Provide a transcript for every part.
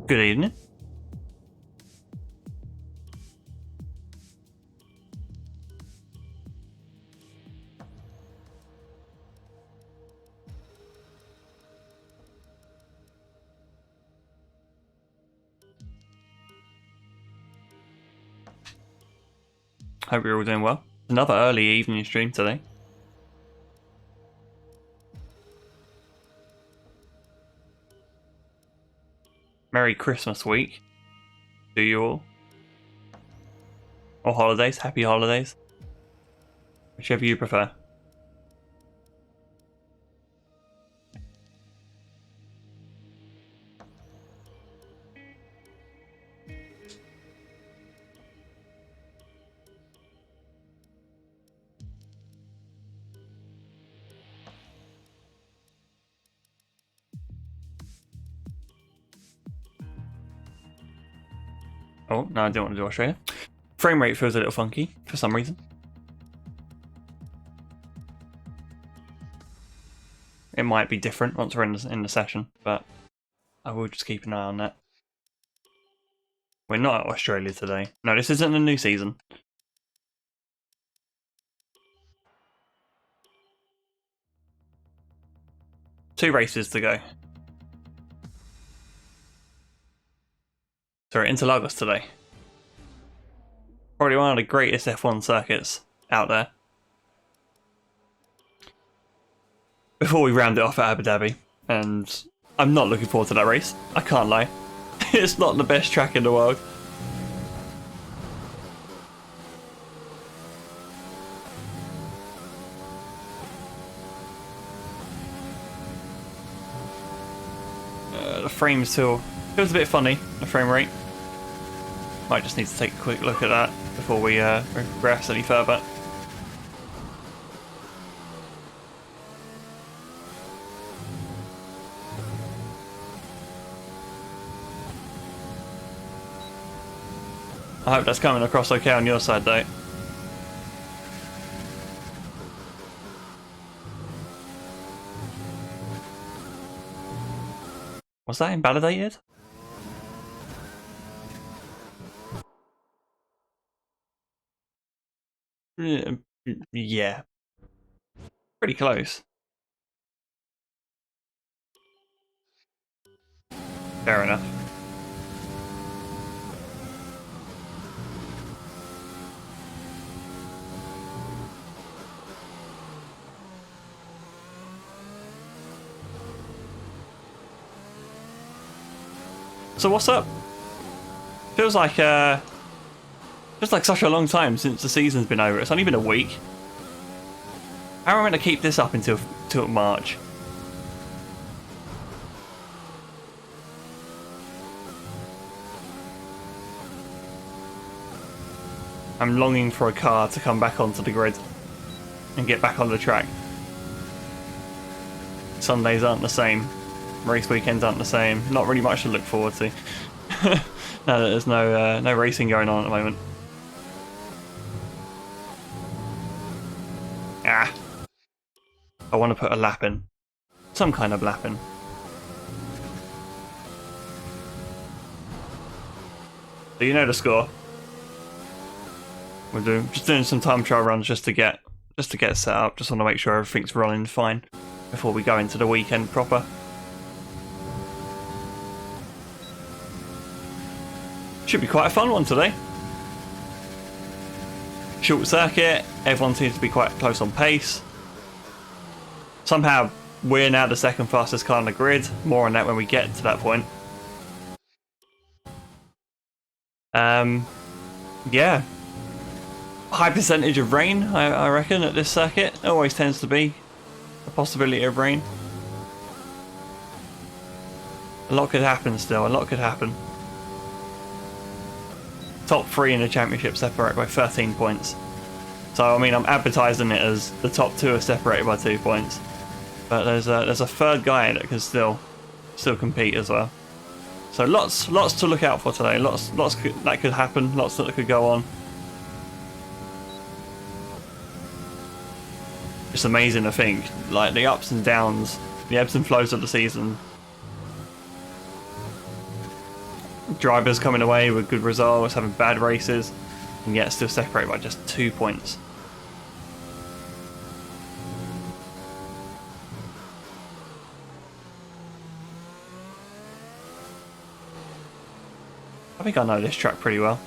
Good evening. Hope you're all doing well. Another early evening stream today. Merry Christmas week to you all. Or holidays, happy holidays. Whichever you prefer. Oh, no, I didn't want to do Australia. Frame rate feels a little funky for some reason. It might be different once we're in the session, but I will just keep an eye on that. We're not at Australia today. No, this isn't a new season. Two races to go. So we're at Interlagos today. Probably one of the greatest F1 circuits out there. Before we round it off at Abu Dhabi, and I'm not looking forward to that race. I can't lie. It's not the best track in the world. The frame still feels a bit funny, the frame rate. Might just need to take a quick look at that before we progress any further. I hope that's coming across okay on your side though. Was that invalidated? Yeah. Pretty close. Fair enough. So what's up? Feels like such a long time since the season's been over. It's only been a week. How am I meant to keep this up until March? I'm longing for a car to come back onto the grid and get back on the track. Sundays aren't the same. Race weekends aren't the same. Not really much to look forward to. Now that there's no racing going on at the moment. Ah. I want to put a lap in. Some kind of lap in. So you know the score. We're just doing some time trial runs just to get set up. Just want to make sure everything's running fine before we go into the weekend proper. Should be quite a fun one today. Short circuit, everyone seems to be quite close on pace. Somehow we're now the second fastest car on the grid. More on that when we get to that point. Yeah. High percentage of rain, I reckon, at this circuit. It always tends to be a possibility of rain. A lot could happen still, a lot could happen. Top 3 in the championship separate by 13 points. So I mean, I'm advertising it as the top 2 are separated by 2 points, but there's a third guy that can still compete as well. So lots to look out for today. Lots that could happen. Lots that could go on. It's amazing to think, like the ups and downs, the ebbs and flows of the season. drivers coming away with good results, having bad races, and yet still separated by just 2 points. I think I know this track pretty well.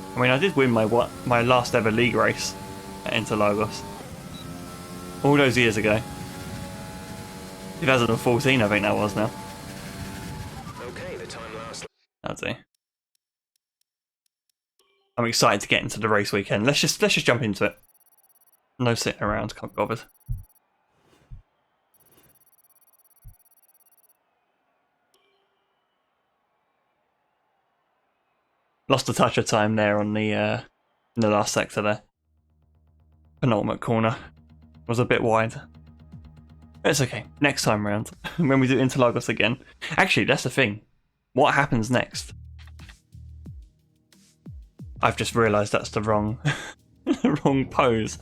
I mean, I did win my last ever league race at Interlagos all those years ago. 2014, I think that was now. Okay, the time last. I'd say. I'm excited to get into the race weekend. Let's just jump into it. No sitting around, can't be bothered. Lost a touch of time there on the in the last sector there. Penultimate corner was a bit wide. It's okay. Next time round, when we do Interlagos again. Actually, that's the thing. What happens next? I've just realised that's the wrong, the wrong pose.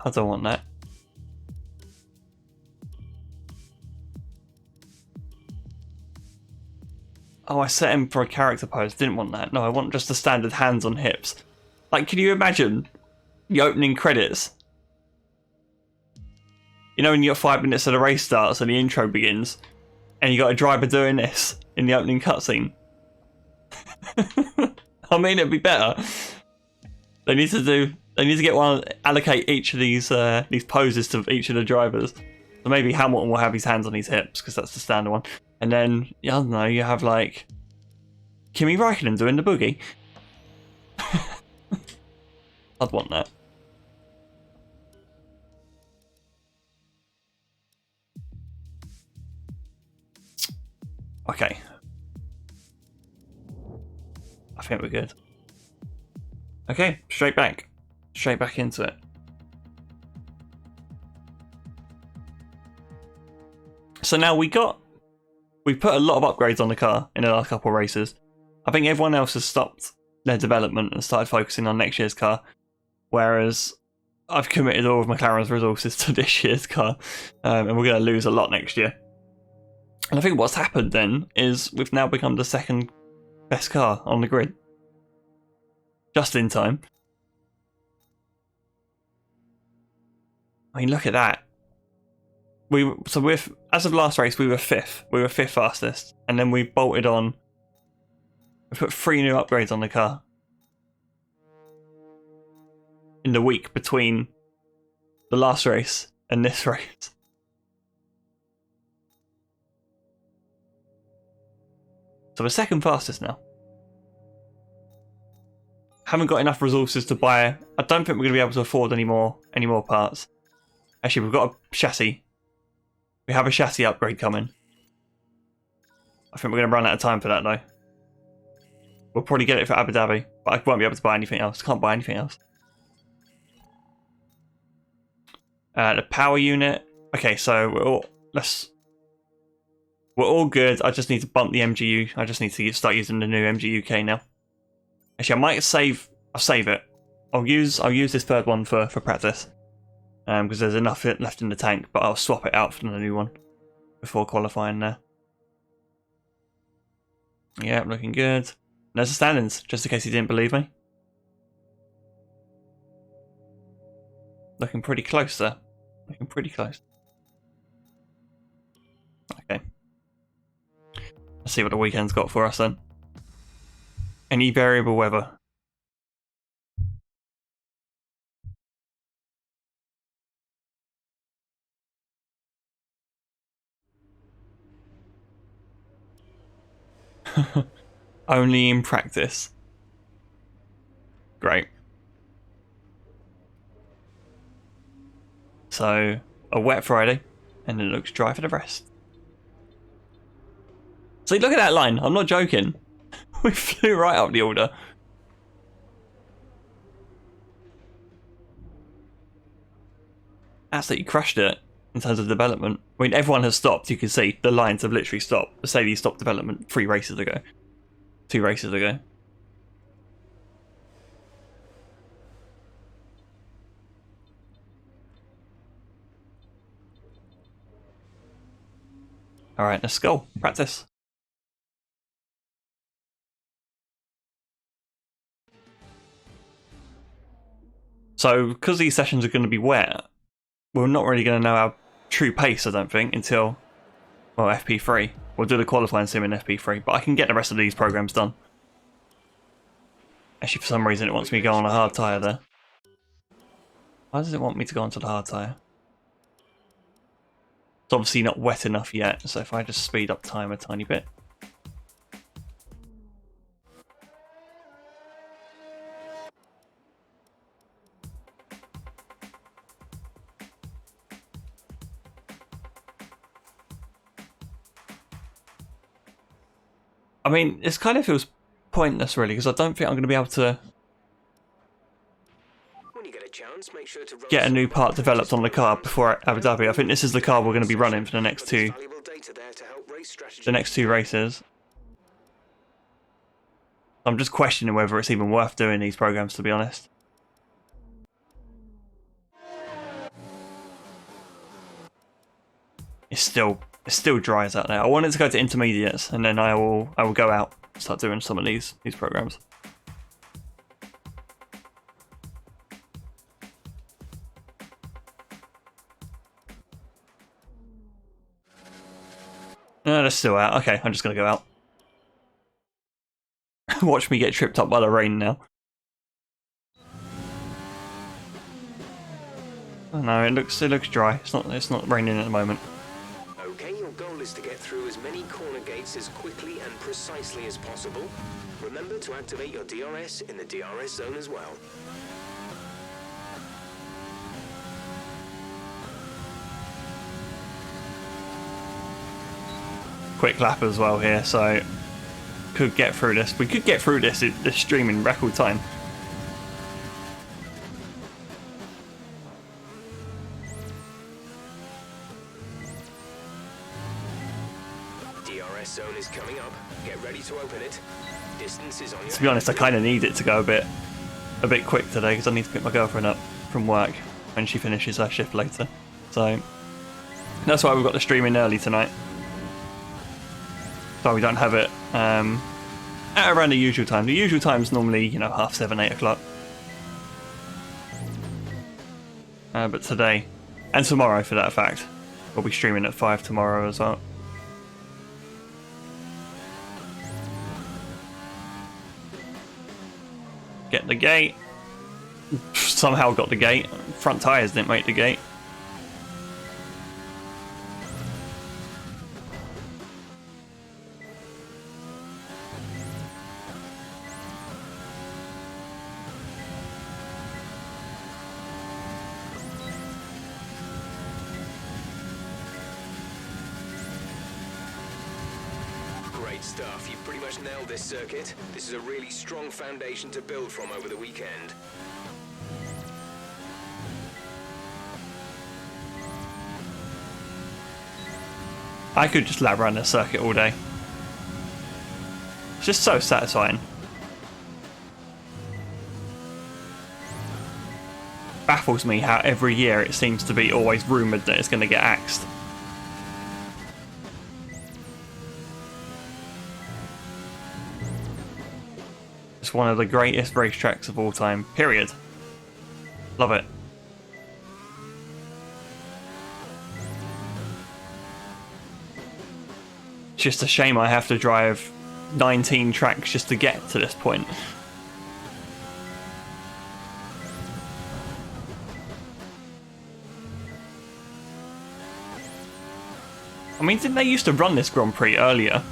I don't want that. Oh, I set him for a character pose. Didn't want that. No, I want just the standard hands on hips. Like, can you imagine the opening credits? You know when you got 5 minutes of the race starts and the intro begins, and you got a driver doing this in the opening cutscene? I mean, it'd be better. They need to get one, allocate each of these poses to each of the drivers. So maybe Hamilton will have his hands on his hips because that's the standard one. And then, I don't know, you have like Kimi Räikkönen doing the boogie. I'd want that. Okay. I think we're good. Okay, straight back. Straight back into it. So now we've put a lot of upgrades on the car in the last couple of races. I think everyone else has stopped their development and started focusing on next year's car, whereas I've committed all of McLaren's resources to this year's car, and we're going to lose a lot next year. And I think what's happened then is we've now become the second best car on the grid. Just in time. I mean, look at that. As of last race, we were fifth. We were fifth fastest, and then we bolted on. We put 3 new upgrades on the car in the week between the last race and this race. So we're second fastest now. Haven't got enough resources to buy. I don't think we're going to be able to afford any more parts. Actually, we've got a chassis. We have a chassis upgrade coming. I think we're going to run out of time for that though. We'll probably get it for Abu Dhabi, but I won't be able to buy anything else. Can't buy anything else. The power unit. Okay, so we're all good. I just need to bump the MGU. I just need to start using the new MGUK now. Actually, I might save. I'll save it. I'll use this third one for practice. Because there's enough left in the tank, but I'll swap it out for the new one before qualifying there. Yeah, looking good. There's the standings, just in case you didn't believe me. Looking pretty close there. Looking pretty close. Okay. Let's see what the weekend's got for us then. Any variable weather. Only in practice. Great. So, a wet Friday, and it looks dry for the rest. See, look at that line. I'm not joking. We flew right up the order. Absolutely crushed it. in terms of development. I mean, everyone has stopped. You can see the lines have literally stopped. Mercedes stopped development 3 races ago, 2 races ago. All right, let's go practice. So, because these sessions are going to be wet, we're not really going to know our true pace, I don't think, until, well, FP3. We'll do the qualifying sim in FP3, but I can get the rest of these programs done. Actually, for some reason, it wants me to go on a hard tyre there. Why does it want me to go onto the hard tyre? It's obviously not wet enough yet, so if I just speed up time a tiny bit. I mean, it kind of feels pointless, really, because I don't think I'm going to be able to get a new part developed on the car before Abu Dhabi. I think this is the car we're going to be running for the next two races. I'm just questioning whether it's even worth doing these programs, to be honest. It's still dry as out there. I wanted to go to intermediates, and then I will go out and start doing some of these programs. No, they're still out. Okay, I'm just gonna go out. Watch me get tripped up by the rain now. Oh no, it looks dry. It's not raining at the moment. Okay, your goal is to get through as many corner gates as quickly and precisely as possible. Remember to activate your DRS in the DRS zone as well. Quick lap as well here, so could get through this. We could get through this stream in record time. DRS zone is coming up. Get ready to open it. Distance is on your. To be honest, I kind of need it to go a bit quick today because I need to pick my girlfriend up from work when she finishes her shift later. So that's why we've got the stream in early tonight. So we don't have it at around the usual time. The usual time is normally, 7:30, 8 o'clock. But today, and tomorrow for that fact, we'll be streaming at 5 tomorrow as well. Get the gate. Somehow got the gate. Front tyres didn't make the gate. Stuff. You've pretty much nailed this circuit. This is a really strong foundation to build from over the weekend. I could just lap around this circuit all day. It's just so satisfying. Baffles me how every year it seems to be always rumoured that it's going to get axed. It's one of the greatest racetracks of all time, period. Love it. It's just a shame I have to drive 19 tracks just to get to this point. I mean, didn't they used to run this Grand Prix earlier,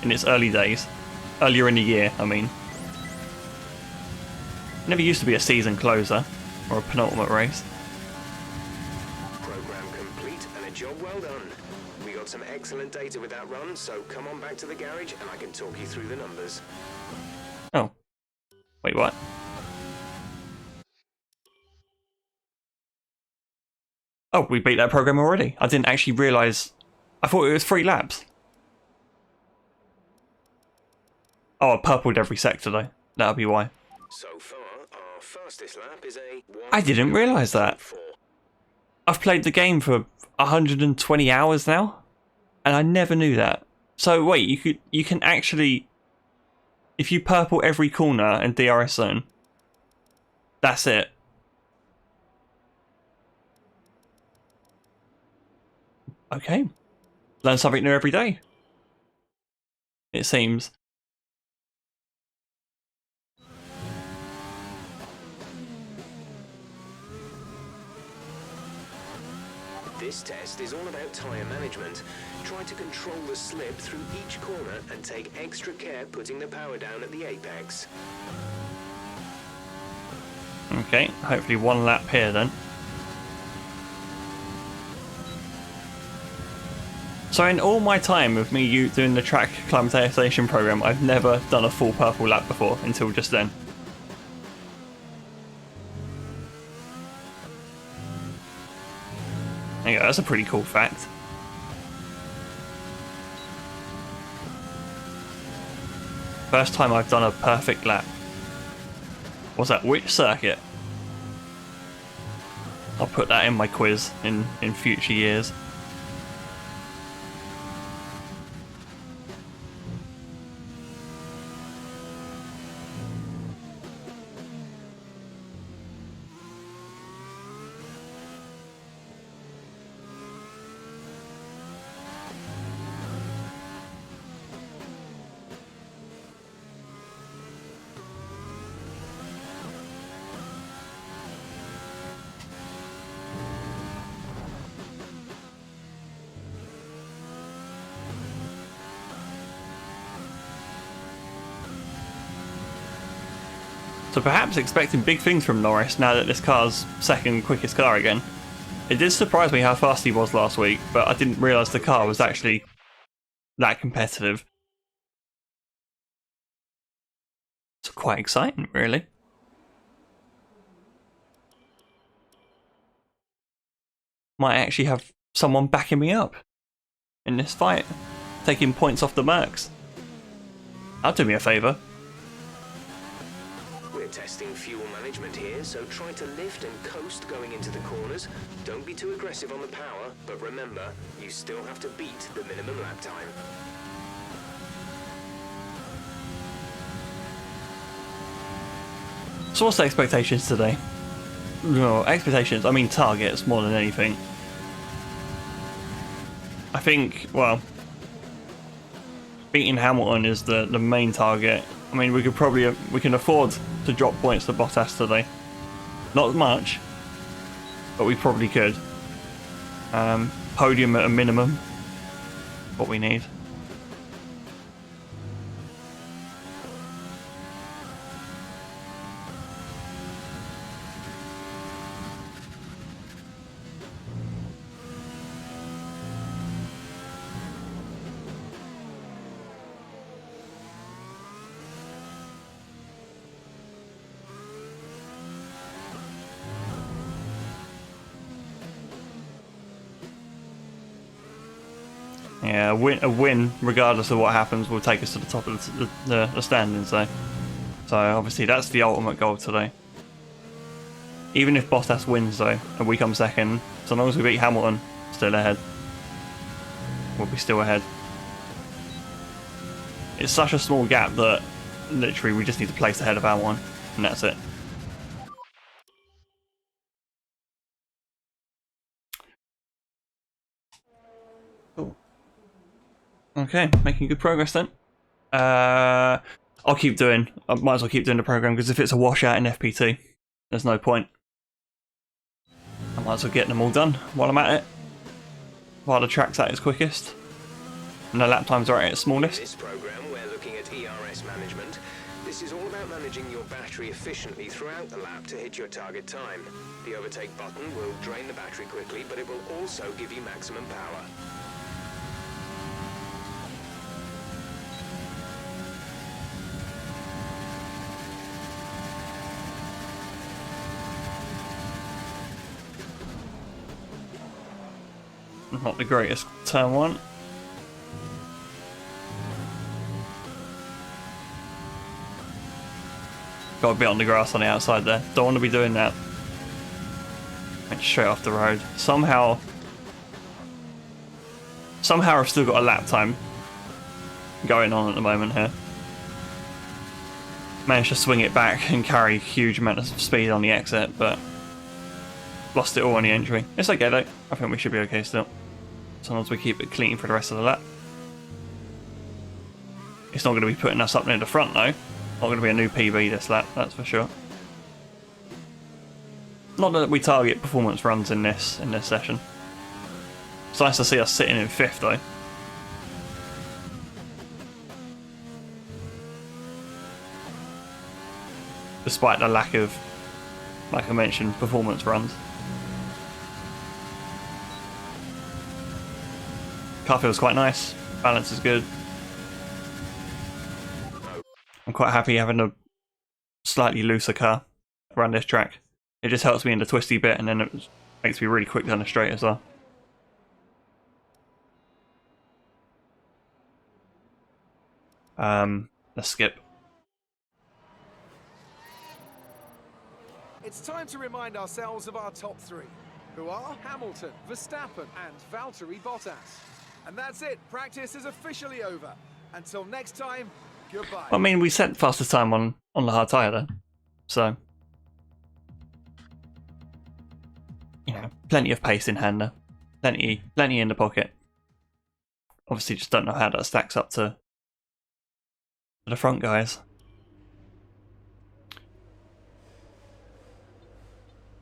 in its early days? Earlier in the year, I mean. It never used to be a season closer, or a penultimate race. Program complete and a job well done. We got some excellent data with that run, so come on back to the garage and I can talk you through the numbers. Oh. Wait, what? Oh, we beat that program already. I didn't actually realise. I thought it was 3 laps. Oh, I purpled every sector though. That'll be why. So far, our fastest lap is a I didn't realise that. 1:04. I've played the game for 120 hours now, and I never knew that. So wait, you can actually, if you purple every corner in DRS zone, that's it. Okay, learn something new every day. It seems. This test is all about tyre management. Try to control the slip through each corner and take extra care putting the power down at the apex. Okay, hopefully 1 lap here then. So in all my time of me doing the track acclimatization program, I've never done a full purple lap before until just then. There you go, that's a pretty cool fact. First time I've done a perfect lap. What's that? Which circuit? I'll put that in my quiz in future years. So perhaps expecting big things from Norris now that this car's second quickest car again. It did surprise me how fast he was last week, but I didn't realise the car was actually that competitive. It's quite exciting, really. Might actually have someone backing me up in this fight, taking points off the Mercs. That'll do me a favour. We're testing fuel management here, so try to lift and coast going into the corners. Don't be too aggressive on the power, but remember, you still have to beat the minimum lap time. So what's the expectations today? No, expectations, I mean targets more than anything. I think, well, beating Hamilton is the main target. I mean, we can afford to drop points to Bottas today. Not much, but we probably could. Podium at a minimum, what we need. Yeah, a win, regardless of what happens, will take us to the top of the standings, though. So obviously that's the ultimate goal today. Even if Bottas wins, though, and we come second, so long as we beat Hamilton, still ahead. We'll be still ahead. It's such a small gap that literally we just need to place ahead of Hamilton, and that's it. Cool. Okay, making good progress then. I might as well keep doing the program, because if it's a washout in FP2, there's no point. I might as well get them all done while I'm at it. While the track's at its quickest. And the lap times are at its smallest. In this program, we're looking at ERS management. This is all about managing your battery efficiently throughout the lap to hit your target time. The overtake button will drain the battery quickly, but it will also give you maximum power. Not the greatest turn one. Got a bit on the grass on the outside there. Don't want to be doing that. Went straight off the road. Somehow I've still got a lap time going on at the moment here. Managed to swing it back and carry a huge amount of speed on the exit, but lost it all on the entry. It's okay though. I think we should be okay still. As long as we keep it clean for the rest of the lap. It's not going to be putting us up near the front though. Not going to be a new PB this lap, that's for sure. Not that we target performance runs in this session. It's nice to see us sitting in 5th though. Despite the lack of, like I mentioned, performance runs. Car feels quite nice, balance is good. I'm quite happy having a slightly looser car around this track. It just helps me in the twisty bit, and then it makes me really quick down the straight as well. Let's skip. It's time to remind ourselves of our top 3, who are Hamilton, Verstappen and Valtteri Bottas. And that's it, practice is officially over. Until next time, goodbye. I mean, we set fastest time on the hard tyre then, so you know, plenty of pace in hand there, plenty in the pocket. Obviously, just don't know how that stacks up to the front guys.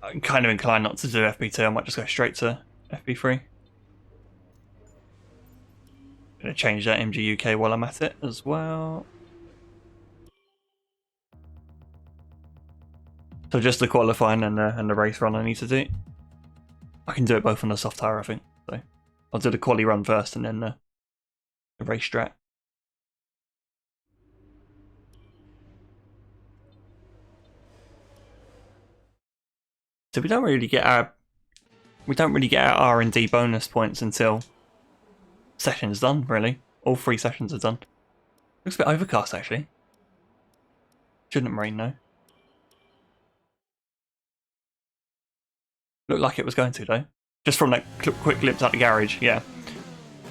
I'm kind of inclined not to do FP2. I might just go straight to FP3. Gonna change that MG UK while I'm at it as well. So just the qualifying and the race run I need to do. I can do it both on the soft tyre, I think. So I'll do the quali run first and then the race strat. So we don't really get our R&D bonus points until session's done, really. All 3 sessions are done. Looks a bit overcast actually. Shouldn't rain though. Looked like it was going to though. Just from that quick glimpse out the garage, yeah.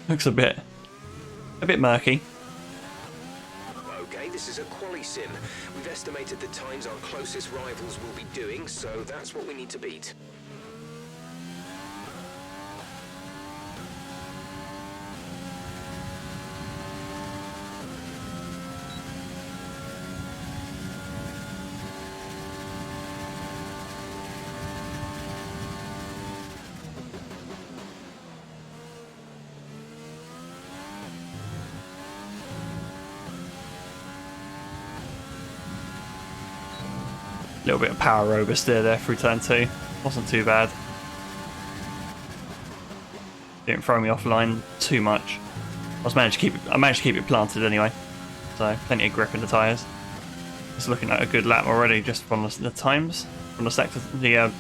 Looks a bit murky. Okay, this is a quali sim. We've estimated the times our closest rivals will be doing, so that's what we need to beat. Little bit of power over steer there through turn 2. Wasn't too bad. Didn't throw me offline too much. I managed to keep it planted anyway. So plenty of grip in the tyres. Just looking at a good lap already just from the times, from the sector, the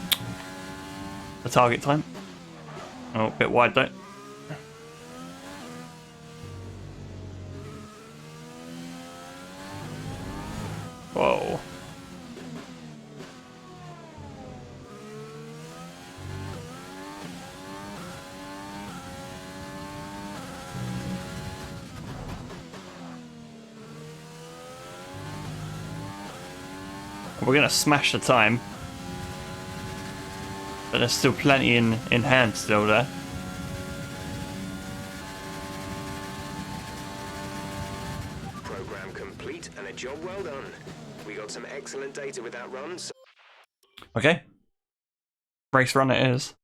target time. Oh, a bit wide though. Whoa. We're going to smash the time, but there's still plenty in hand still there. Program complete and a job well done. We got some excellent data with that run. So Okay. Race run it is.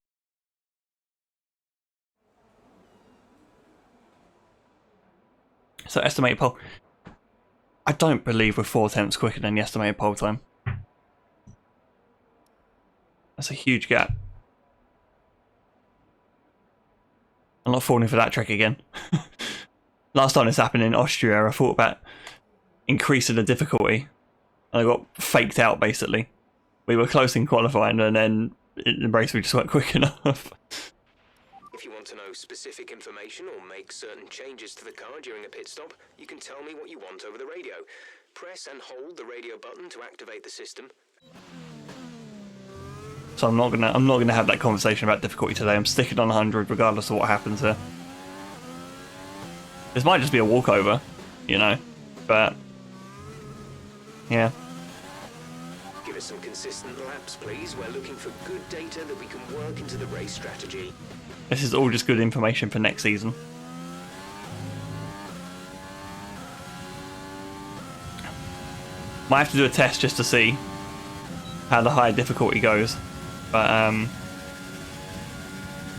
So estimated pole. I don't believe we're 4 tenths quicker than the estimated pole time. That's a huge gap. I'm not falling for that trick again. Last time this happened in Austria, I thought about increasing the difficulty. And I got faked out, basically. We were close in qualifying, and then in the race we just weren't quick enough. If you want to know specific information or make certain changes to the car during a pit stop, you can tell me what you want over the radio. Press and hold the radio button to activate the system. So I'm not gonna have that conversation about difficulty today. I'm sticking on 100 regardless of what happens here. This might just be a walkover, you know, but yeah. Give us some consistent laps, please. We're looking for good data that we can work into the race strategy. This is all just good information for next season. Might have to do a test just to see how the high difficulty goes. But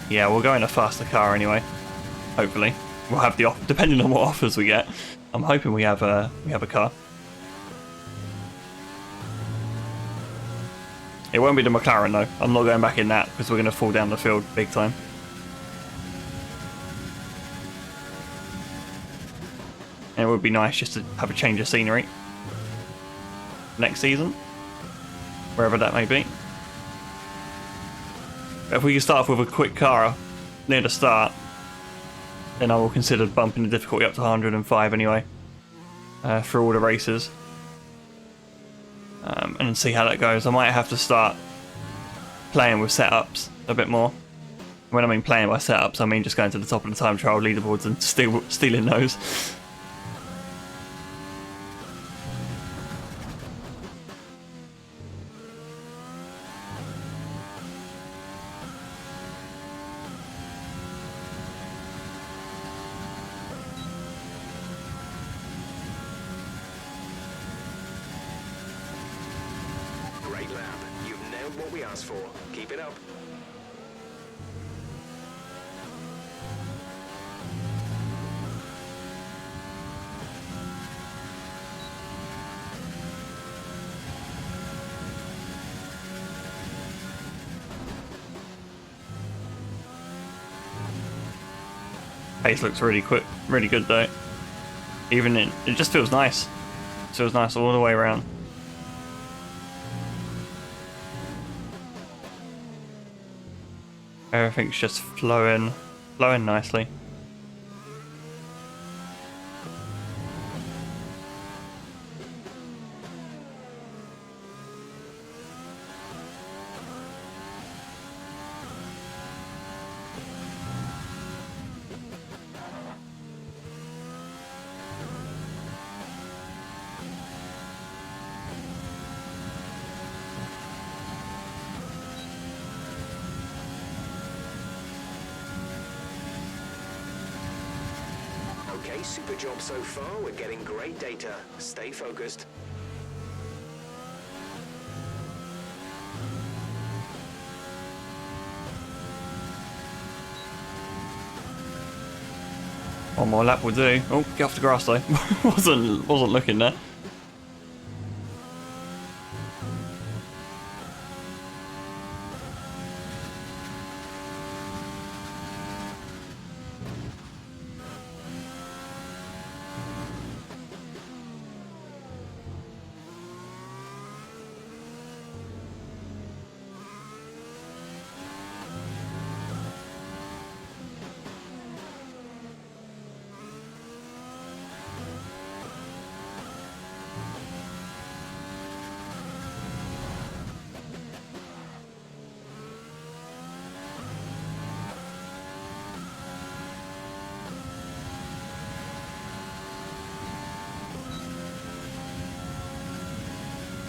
yeah, we'll go in a faster car anyway. Hopefully, we'll have the offer, depending on what offers we get. I'm hoping we have a car. It won't be the McLaren though. I'm not going back in that because we're going to fall down the field big time. And it would be nice just to have a change of scenery next season, wherever that may be. If we can start off with a quick car near the start, then I will consider bumping the difficulty up to 105 anyway, for all the races, and see how that goes. I might have to start playing with setups a bit more. When I mean playing by setups, I mean just going to the top of the time trial leaderboards and stealing those. Great lap. You've nailed what we asked for. Keep it up. Pace looks really quick, really good though. Even it just feels nice. It feels nice all the way around. Everything's just flowing nicely. Okay, super job so far. We're getting great data. Stay focused. One more lap will do. Oh, get off the grass though. wasn't looking there.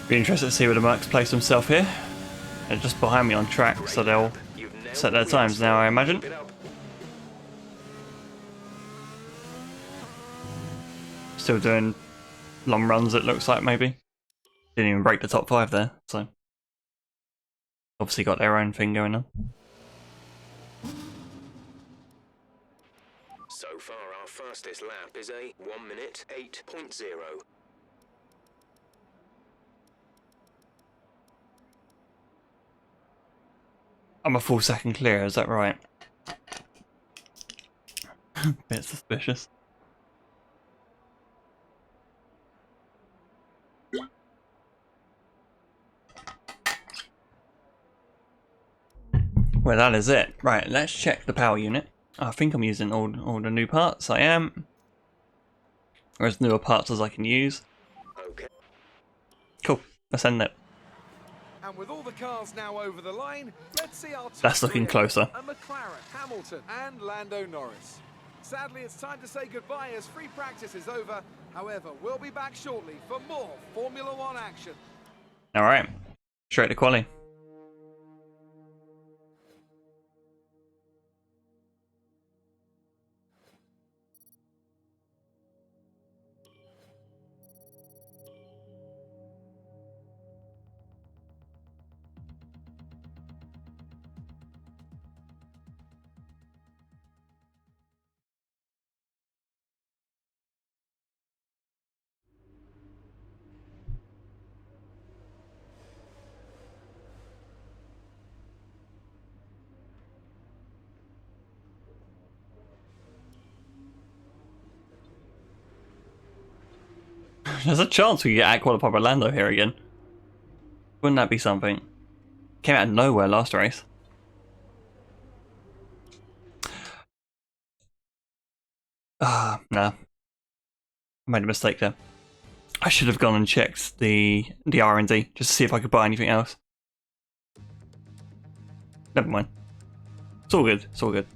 Be interested to see where the Mercs place himself here. They're just behind me on track, so they'll set their times now, I imagine. Still doing long runs, it looks like, maybe. Didn't even break the top 5 there, so obviously got their own thing going on. So far, our fastest lap is a 1 minute 8.0. I'm a full second clear, is that right? Bit suspicious. Well, that is it. Right, let's check the power unit. I think I'm using all the new parts. I am. Or as newer parts as I can use. Okay. Cool. Let's end it. And with all the cars now over the line, let's see our top That's looking 3 closer. A McLaren, Hamilton, and Lando Norris. Sadly, it's time to say goodbye as free practice is over. However, we'll be back shortly for more Formula One action. Alright. Straight to quali. There's a chance we get out qualified by Lando here again. Wouldn't that be something? Came out of nowhere last race. Nah. I made a mistake there. I should have gone and checked the R&D just to see if I could buy anything else. Never mind. It's all good. It's all good.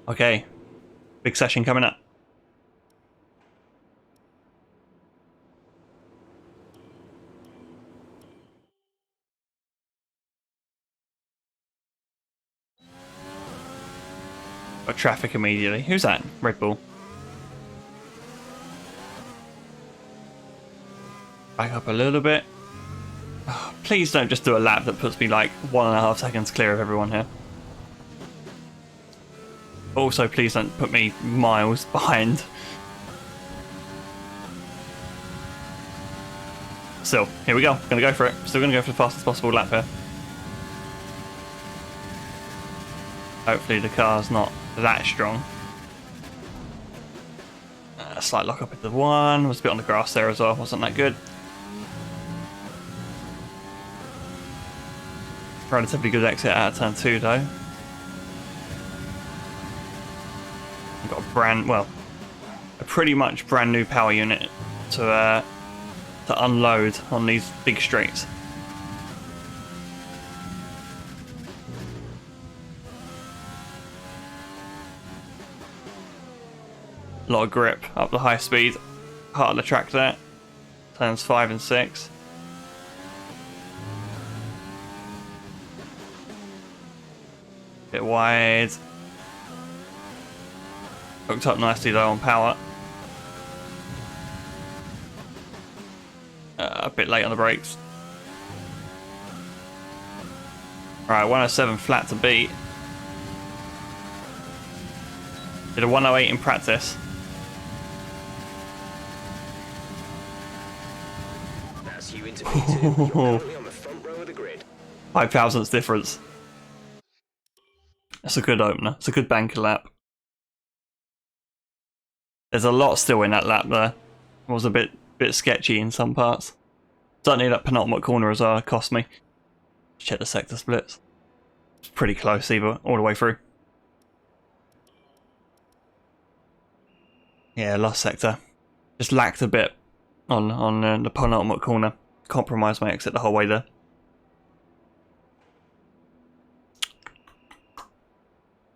Okay. Big session coming up. Got traffic immediately. Who's that? Red Bull. Back up a little bit. Oh, please don't just do a lap that puts me like 1.5 seconds clear of everyone here. Also, please don't put me miles behind. Still, here we go. Gonna go for it. Still gonna go for the fastest possible lap here. Hopefully the car's not that strong. Slight lock up into the one. Was a bit on the grass there as well. Wasn't that good. Relatively good exit out of turn 2 though. We've got a pretty much brand new power unit to unload on these big straights. A lot of grip up the high speed part of the track there. Turns 5 and 6. Bit wide. Hooked up nicely though on power. A bit late on the brakes. Alright, 107 flat to beat. Did a 108 in practice. That's you into P2. You're currently on the front row of the grid. 5 thousandths difference. That's a good opener. It's a good banker lap. There's a lot still in that lap there. It was a bit sketchy in some parts. Certainly that penultimate corner as well cost me. Check the sector splits. It's pretty close either, all the way through. Yeah, last sector. Just lacked a bit on the penultimate corner. Compromised my exit the whole way there.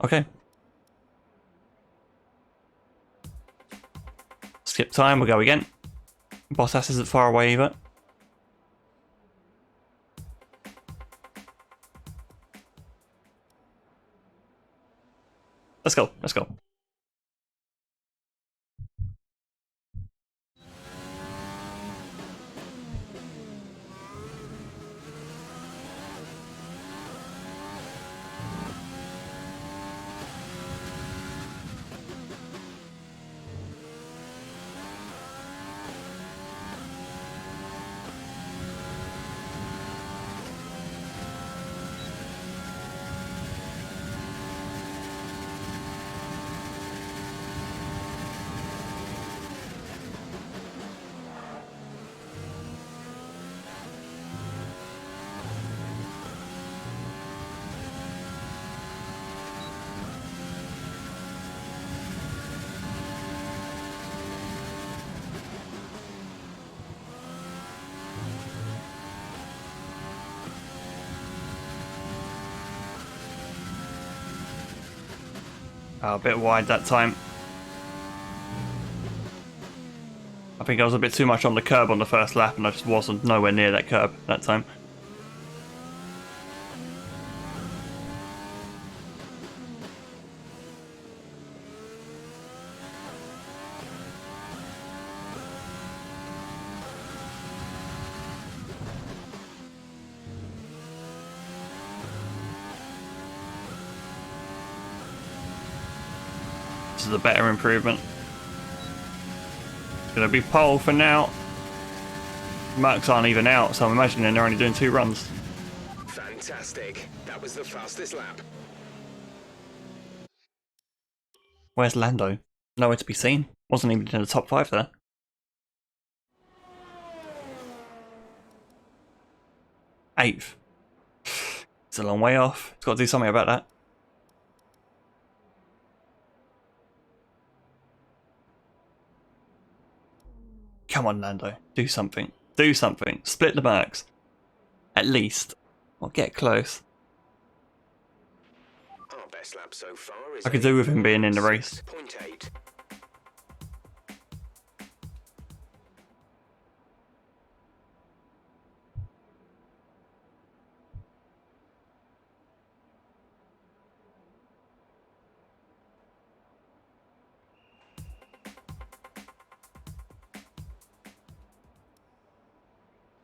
Okay. Skip time, we'll go again. Bottas isn't far away either. Let's go, let's go. Oh, a bit wide that time. I think I was a bit too much on the curb on the first lap, and I just wasn't nowhere near that curb that time. This is a better improvement. It's going to be pole for now. Mercs aren't even out, so I'm imagining they're only doing 2 runs. Fantastic. That was the fastest lap. Where's Lando? Nowhere to be seen. Wasn't even in the top 5 there. Eighth. It's a long way off. It's got to do something about that. Come on, Lando. Do something. Do something. Split the Mercs. At least. Or get close. Our best lap so far is I could do with him being in the race. 6.8.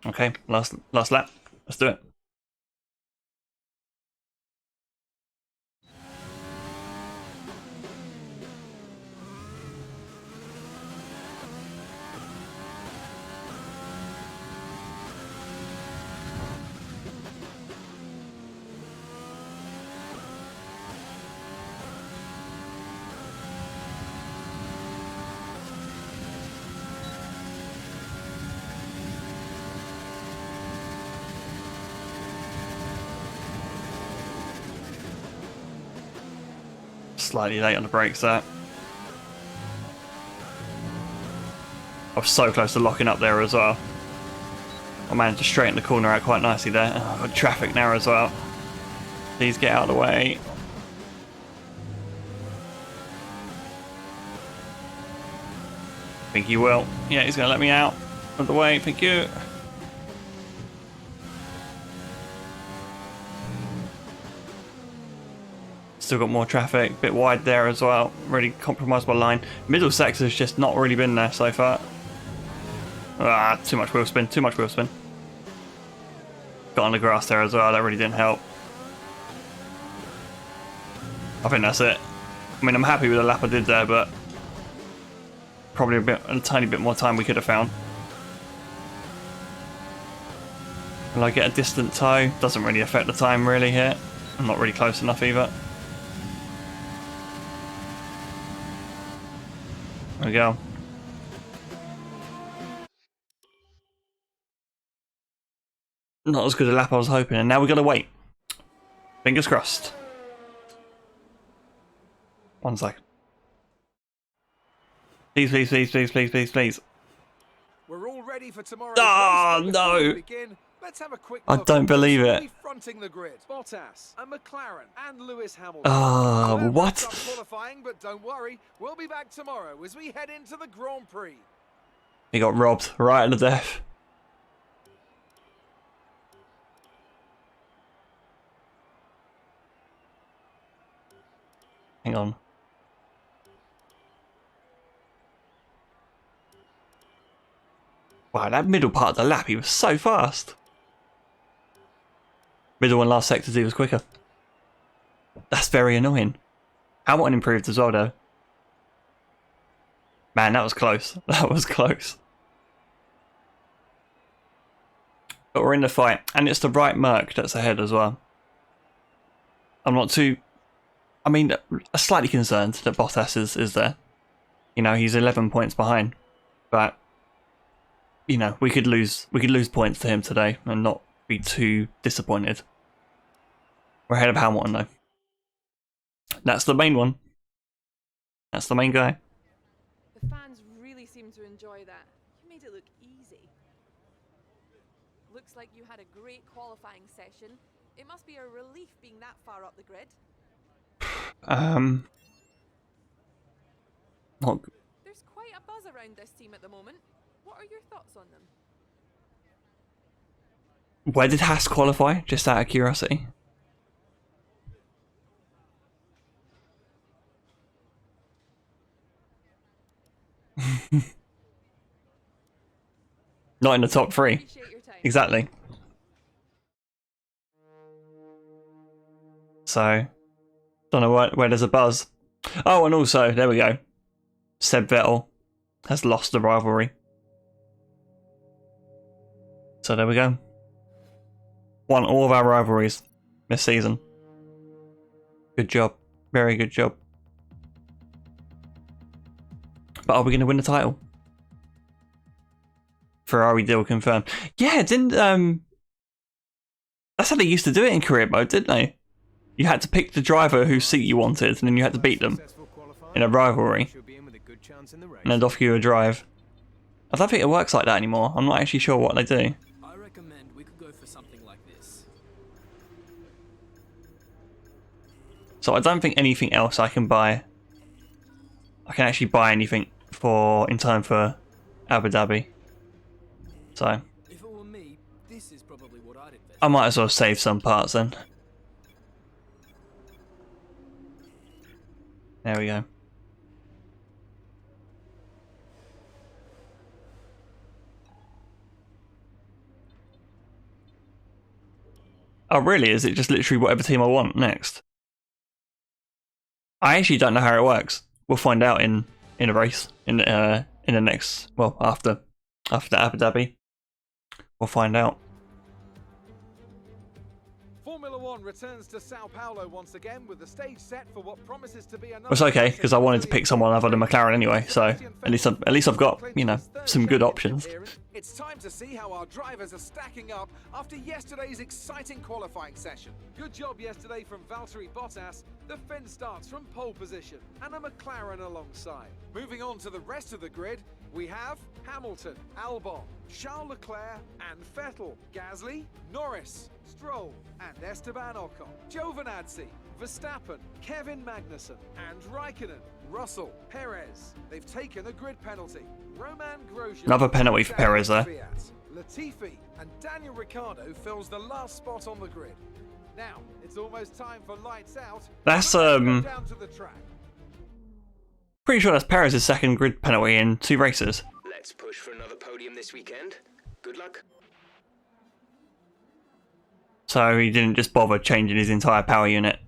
Okay, last lap. Let's do it. Slightly late on the brakes there. I was so close to locking up there as well. I managed to straighten the corner out quite nicely there. Oh, I've got traffic now as well. Please get out of the way. I think he will. Yeah, he's going to let me out of the way. Thank you. Still got more traffic, bit wide there as well. Really compromised my line. Middle sector's just not really been there so far. Ah, too much wheel spin, too much wheel spin. Got on the grass there as well, that really didn't help. I think that's it. I mean, I'm happy with the lap I did there, but probably a tiny bit more time we could have found. Will I get a distant toe? Doesn't really affect the time really here. I'm not really close enough either. There we go. Not as good a lap I was hoping, and now we've got to wait. Fingers crossed. 1 second. Please, please, please, please, please, please, please. We're all ready for tomorrow's Oh, race, but before we no. begin, let's have a quick I look don't at believe who's it. really fronting the grid. Bottas, and McLaren, and Lewis Hamilton. Oh, That what? wraps up qualifying, but don't worry, we'll be back tomorrow as we head into the Grand Prix. He got robbed right at the death. Hang on. Wow, that middle part of the lap, he was so fast. Middle and last sectors, he was quicker. That's very annoying. Hamilton improved as well, though. Man, that was close. That was close. But we're in the fight, and it's the right Merc that's ahead as well. I'm not too... I mean, slightly concerned that Bottas is there. You know, he's 11 points behind. But, you know, we could lose points to him today and not be too disappointed. We're ahead of Hamilton, though. That's the main one. That's the main guy. The fans really seem to enjoy that. You made it look easy. Looks like you had a great qualifying session. It must be a relief being that far up the grid. Not There's quite a buzz around this team at the moment. What are your thoughts on them? Where did Haas qualify? Just out of curiosity. Not in the top 3. Appreciate your time. Exactly. So, don't know where there's a buzz. Oh, and also, there we go. Seb Vettel has lost the rivalry. So there we go. Won all of our rivalries this season. Good job. Very good job. But are we going to win the title? Ferrari deal confirmed. Yeah, didn't that's how they used to do it in career mode, didn't they? You had to pick the driver whose seat you wanted, and then you had to beat them in a rivalry, and they'd offer you a drive. I don't think it works like that anymore. I'm not actually sure what they do. I recommend we could go for something like this. So I don't think anything else I can buy. I can actually buy anything for in time for Abu Dhabi. So If it were me, this is probably what I'd invest. I might as well save some parts then. There we go. Oh really? Is it just literally whatever team I want next? I actually don't know how it works. We'll find out in a race in the next, well, after Abu Dhabi. We'll find out. Formula One returns to Sao Paulo once again with the stage set for what promises to be another. It's okay because I wanted to pick someone other than McLaren anyway, so at least I've got, you know, some good options. It's time to see how our drivers are stacking up after yesterday's exciting qualifying session. Good job yesterday from Valtteri Bottas. The Finn starts from pole position and a McLaren alongside. Moving on to the rest of the grid, we have Hamilton, Albon, Charles Leclerc and Vettel, Gasly, Norris, Stroll and Esteban Ocon, Giovinazzi, Verstappen, Kevin Magnussen and Raikkonen, Russell, Perez. They've taken a grid penalty. Roman Grosjean. Another penalty for Perez there. Latifi and Daniel Ricciardo fills the last spot on the grid. Now, it's almost time for lights out. That's Down to the track. pretty sure that's Perez's second grid penalty in 2 races. Let's push for another podium this weekend. Good luck. So he didn't just bother changing his entire power unit.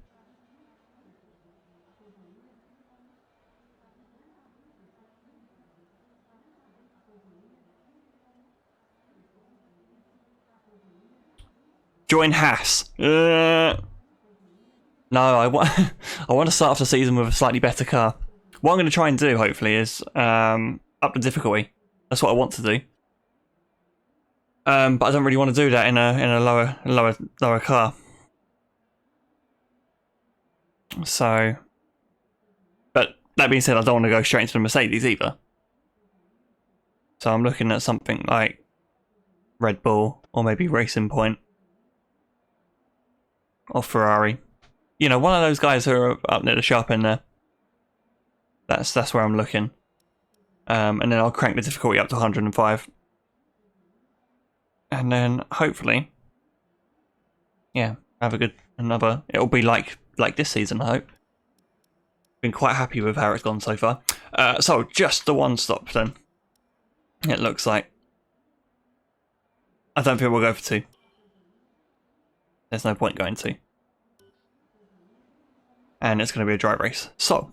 Join Haas. No, I want I want to start off the season with a slightly better car. What I'm going to try and do, hopefully, is up the difficulty. That's what I want to do. But I don't really want to do that in a lower car. So, but that being said, I don't want to go straight into the Mercedes either. So I'm looking at something like Red Bull or maybe Racing Point or Ferrari. You know, one of those guys who are up near the sharp end there. That's where I'm looking. And then I'll crank the difficulty up to 105. And then hopefully, yeah, have a good another. It'll be like this season, I hope. Been quite happy with how it's gone so far. So just the one stop then. It looks like. I don't think we'll go for 2. There's no point going 2. And it's going to be a dry race. So.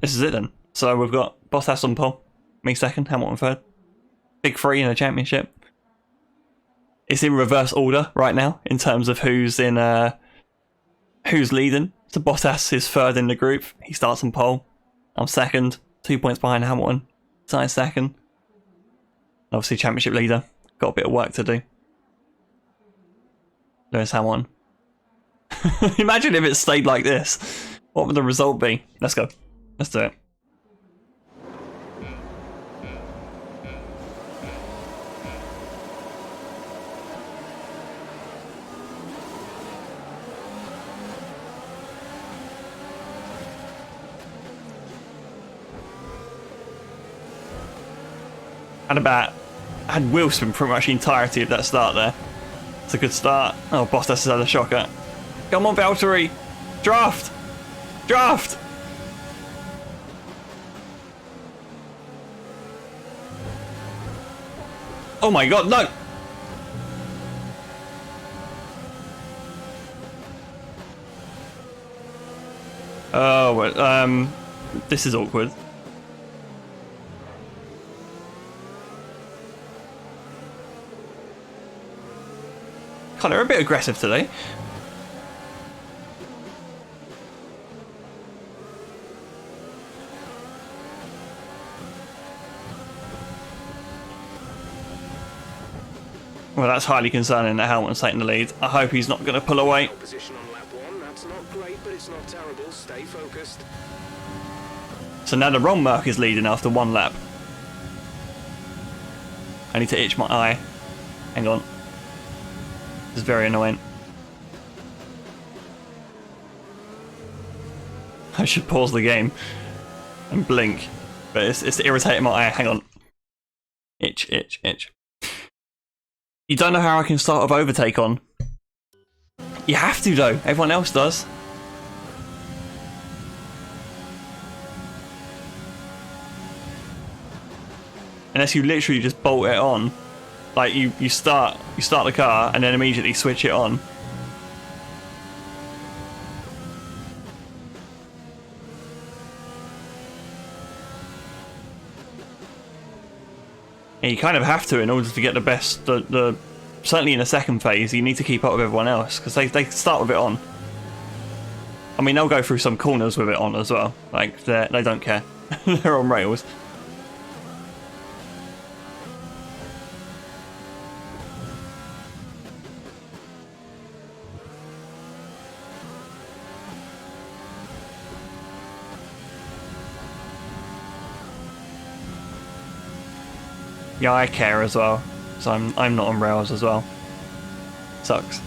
This is it then. So we've got Bottas on pole, me second, Hamilton third. Big 3 in the championship. It's in reverse order right now in terms of who's leading. So Bottas is third in the group. He starts on pole. I'm second, 2 points behind Hamilton. Sainz second. Obviously championship leader. Got a bit of work to do. Lewis Hamilton. Imagine if it stayed like this. What would the result be? Let's go. Let's do it. Had wheel spin pretty much the entirety of that start there. It's a good start. Oh, Bottas has had a shocker. Come on, Valtteri! Draft! Draft! Oh my god, no! Oh, well, this is awkward. God, they're a bit aggressive today. Well, that's highly concerning that Hamilton's taking the lead. I hope he's not going to pull away. Position on lap 1, that's not great, but it's not terrible. Stay focused. So now the wrong Merc is leading after one lap. I need to itch my eye. Hang on. This is very annoying. I should pause the game and blink, but it's irritating my eye. Hang on. Itch, itch, itch. You don't know how I can start with overtake on. You have to though. Everyone else does. Unless you literally just bolt it on. Like you start the car and then immediately switch it on. And you kind of have to in order to get the best. Certainly in the second phase, you need to keep up with everyone else because they start with it on. I mean, they'll go through some corners with it on as well. Like they don't care. They're on rails. Yeah, I care as well, so I'm not on rails as well. Sucks.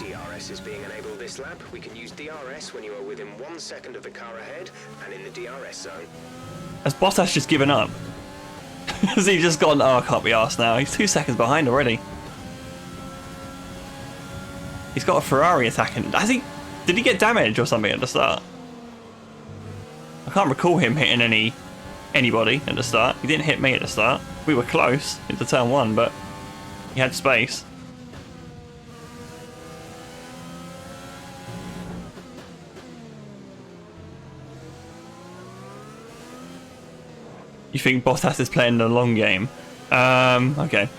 DRS is being enabled this lap. We can use DRS when you are within 1 second of the car ahead and in the DRS zone. Has Bottas just given up? Has he just gone, oh, I can't be arsed now. He's 2 seconds behind already. He's got a Ferrari attacking. Has he? Did he get damage or something at the start? I can't recall him hitting anybody at the start. He didn't hit me at the start. We were close into turn 1, but he had space. You think Bottas is playing the long game? Okay.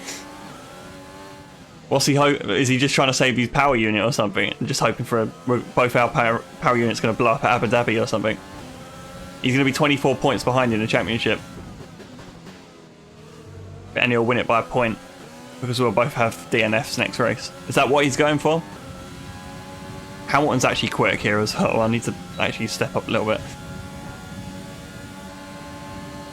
What's he hope? Is he just trying to save his power unit or something? Just hoping for both our power units going to blow up at Abu Dhabi or something. He's going to be 24 points behind in the championship. And he'll win it by a point because we'll both have DNFs next race. Is that what he's going for? Hamilton's actually quick here as well. I need to actually step up a little bit.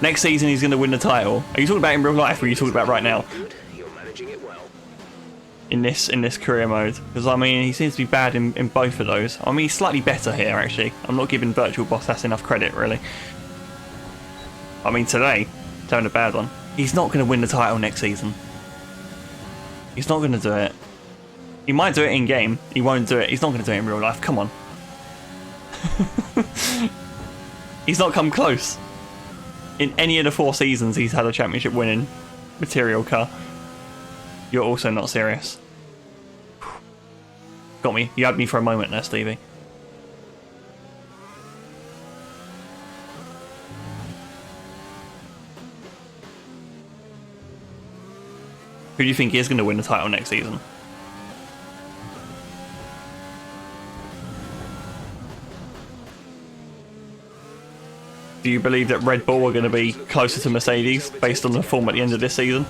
Next season he's going to win the title. Are you talking about in real life or are you talking about right now? Good. You're managing it well. In this career mode? Because I mean he seems to be bad in both of those. I mean he's slightly better here actually. I'm not giving Virtual Bottas enough credit really. I mean today, he's having a bad one. He's not going to win the title next season. He's not going to do it. He might do it in game. He won't do it. He's not going to do it in real life. Come on. He's not come close. In any of the 4 seasons he's had a championship winning material car. You're also not serious. Got me. You had me for a moment there, Stevie. Who do you think is going to win the title next season? Do you believe that Red Bull are going to be closer to Mercedes based on the form at the end of this season?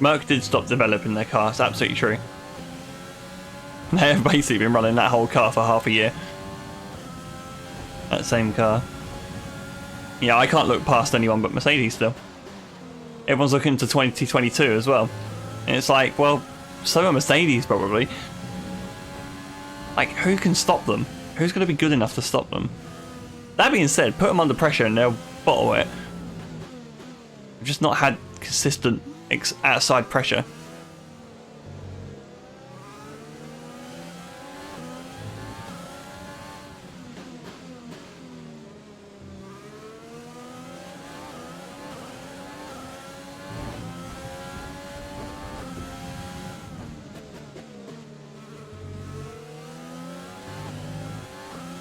Merc did stop developing their car, it's absolutely true. They have basically been running that whole car for half a year. That same car. Yeah, I can't look past anyone but Mercedes still. everyone's looking to 2022 as well. And it's like, well, so are Mercedes probably. Like, who can stop them? Who's going to be good enough to stop them? That being said, put them under pressure and they'll bottle it. We've just not had consistent outside pressure.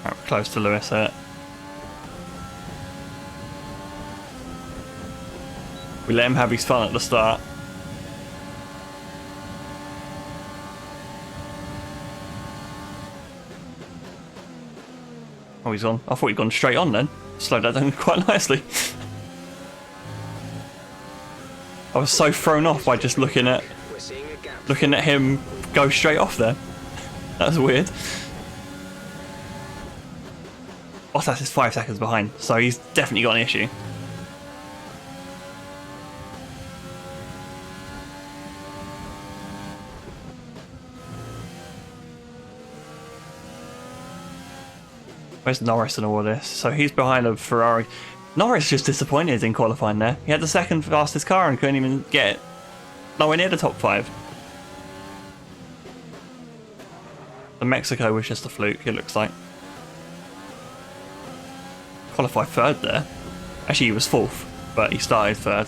Right, we're close to Lewis here. We let him have his fun at the start. Oh, he's on. I thought he'd gone straight on then. Slowed that down quite nicely. I was so thrown off by just looking at him go straight off there. That was weird. Bottas is 5 seconds behind, so he's definitely got an issue. Where's Norris in all of this? So he's behind a Ferrari. Norris just disappointed in qualifying there. He had the second fastest car and couldn't even get nowhere near the top 5. The Mexico was just a fluke, it looks like. Qualified 3rd there. Actually, he was 4th, but he started 3rd.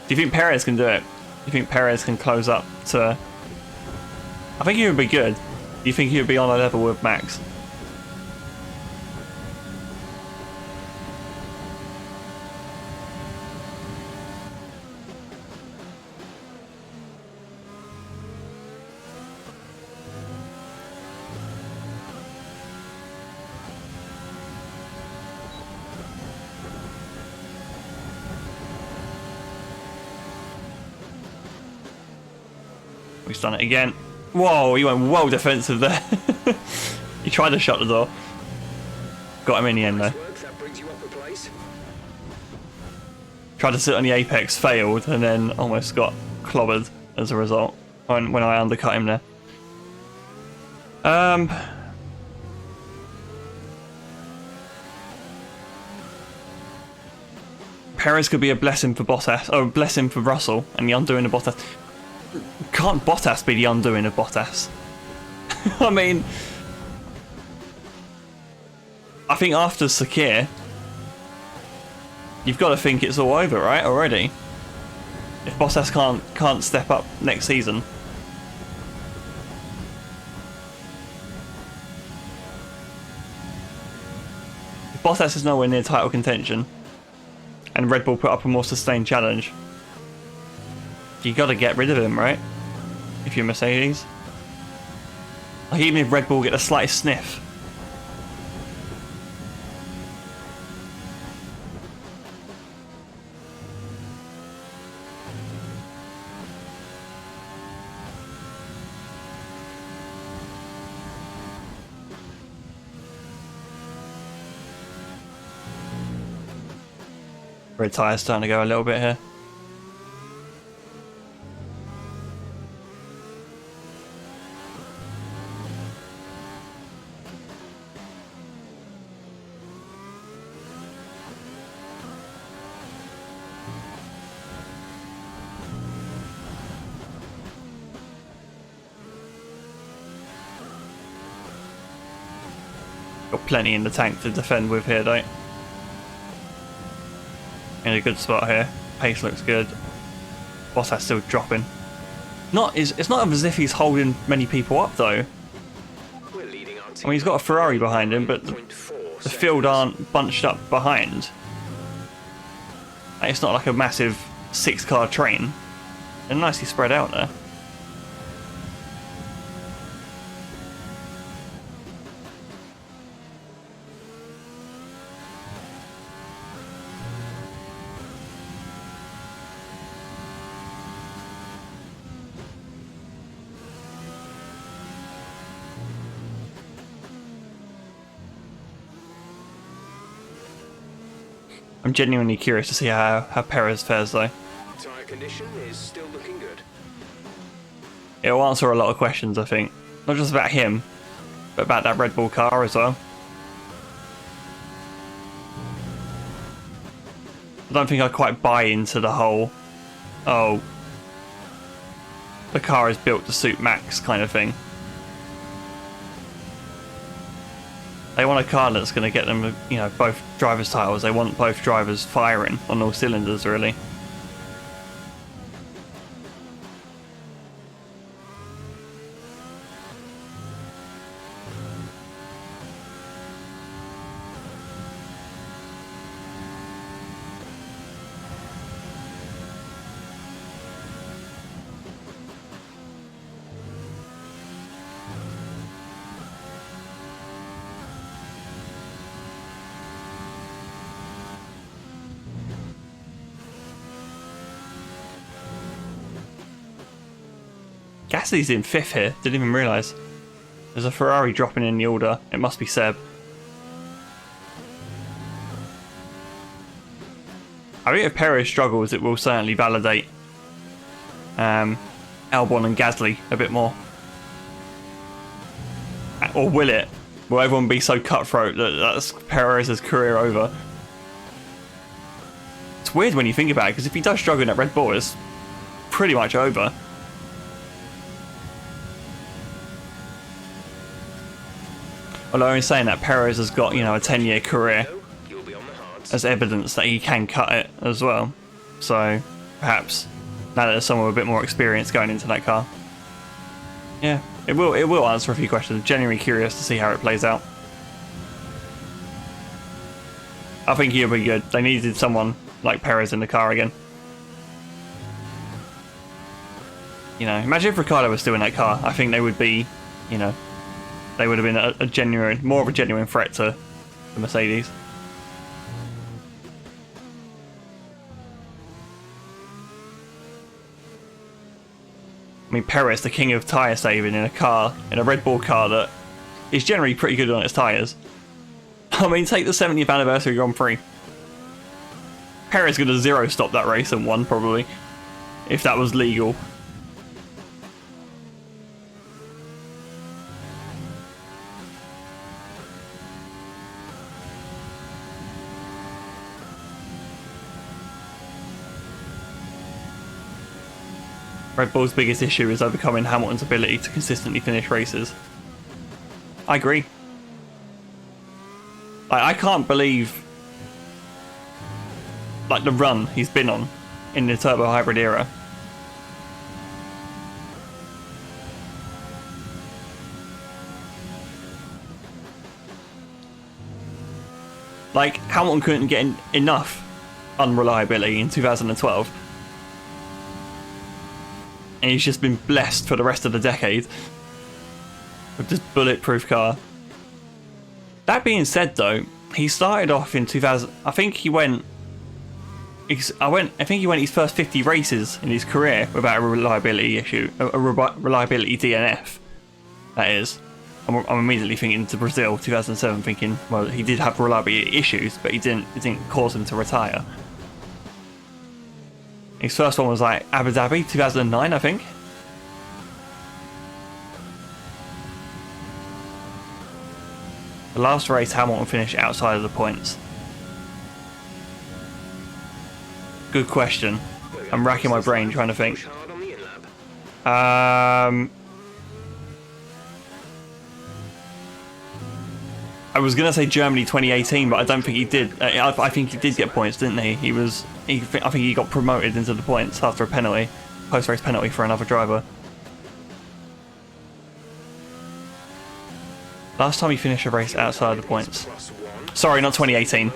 Do you think Perez can do it? Do you think Perez can close up to... I think he would be good. Do you think he would be on a level with Max? He's done it again. Whoa, he went well defensive there. He tried to shut the door. Got him in the end though. Tried to sit on the apex, failed, and then almost got clobbered as a result when I undercut him there. Perez could be a blessing for Bottas, or a blessing for Russell, and the undoing of Bottas. Can't Bottas be the undoing of Bottas? I mean, I think after Sakir, you've got to think it's all over, right? Already, if Bottas can't step up next season. If Bottas is nowhere near title contention, and Red Bull put up a more sustained challenge, you got to get rid of him, right? If you're Mercedes. Like, even if Red Bull get the slightest sniff. Red tyre's starting to go a little bit here. Got plenty in the tank to defend with here, though. In a good spot here. Pace looks good. Bottas still dropping. It's not as if he's holding many people up, though. I mean, he's got a Ferrari behind him, but the field aren't bunched up behind. It's not like a massive 6-car train. They're nicely spread out there. I'm genuinely curious to see how Perez fares though. Tyre condition is still looking good. It'll answer a lot of questions, I think. Not just about him, but about that Red Bull car as well. I don't think I quite buy into the whole, oh, the car is built to suit Max kind of thing. They want a car that's going to get them, you know, both drivers' titles. They want both drivers firing on all cylinders, really. Gasly's in 5th here, didn't even realise. There's a Ferrari dropping in the order. It must be Seb. I think if Perez struggles, it will certainly validate Albon and Gasly a bit more. Or will it? Will everyone be so cutthroat that that's Perez's career over? It's weird when you think about it, because if he does struggle in that Red Bull, it's pretty much over. Although in saying that, Perez has got, you know, a 10-year career You'll be on the hards. as evidence that he can cut it as well. So perhaps now that there's someone with a bit more experience going into that car, yeah, it will answer a few questions. Genuinely curious to see how it plays out. I think he'll be good. They needed someone like Perez in the car again. You know, imagine if Ricciardo was still in that car. I think they would be, you know, they would have been more of a genuine threat to the Mercedes. I mean, Perez, the king of tyre saving in a Red Bull car that is generally pretty good on its tyres. I mean, take the 70th anniversary Grand Prix. Perez could have zero stopped that race and won, probably, if that was legal. Red Bull's biggest issue is overcoming Hamilton's ability to consistently finish races. I agree. I can't believe like the run he's been on in the turbo hybrid era. Like, Hamilton couldn't get enough unreliability in 2012. And he's just been blessed for the rest of the decade with this bulletproof car. That being said, though, he started off in 2000. I think he went his first 50 races in his career without a reliability issue, a reliability DNF. That is. I'm immediately thinking to Brazil 2007, thinking, well, he did have reliability issues, but it didn't cause him to retire. His first one was like Abu Dhabi 2009, I think. The last race Hamilton finished outside of the points. Good question. I'm racking my brain trying to think. Push hard on the in-lap. I was gonna say Germany 2018, but I don't think he did. I think he did get points, didn't he? I think he got promoted into the points after a penalty, post-race penalty for another driver. Last time he finished a race outside of the points. Sorry, not 2018.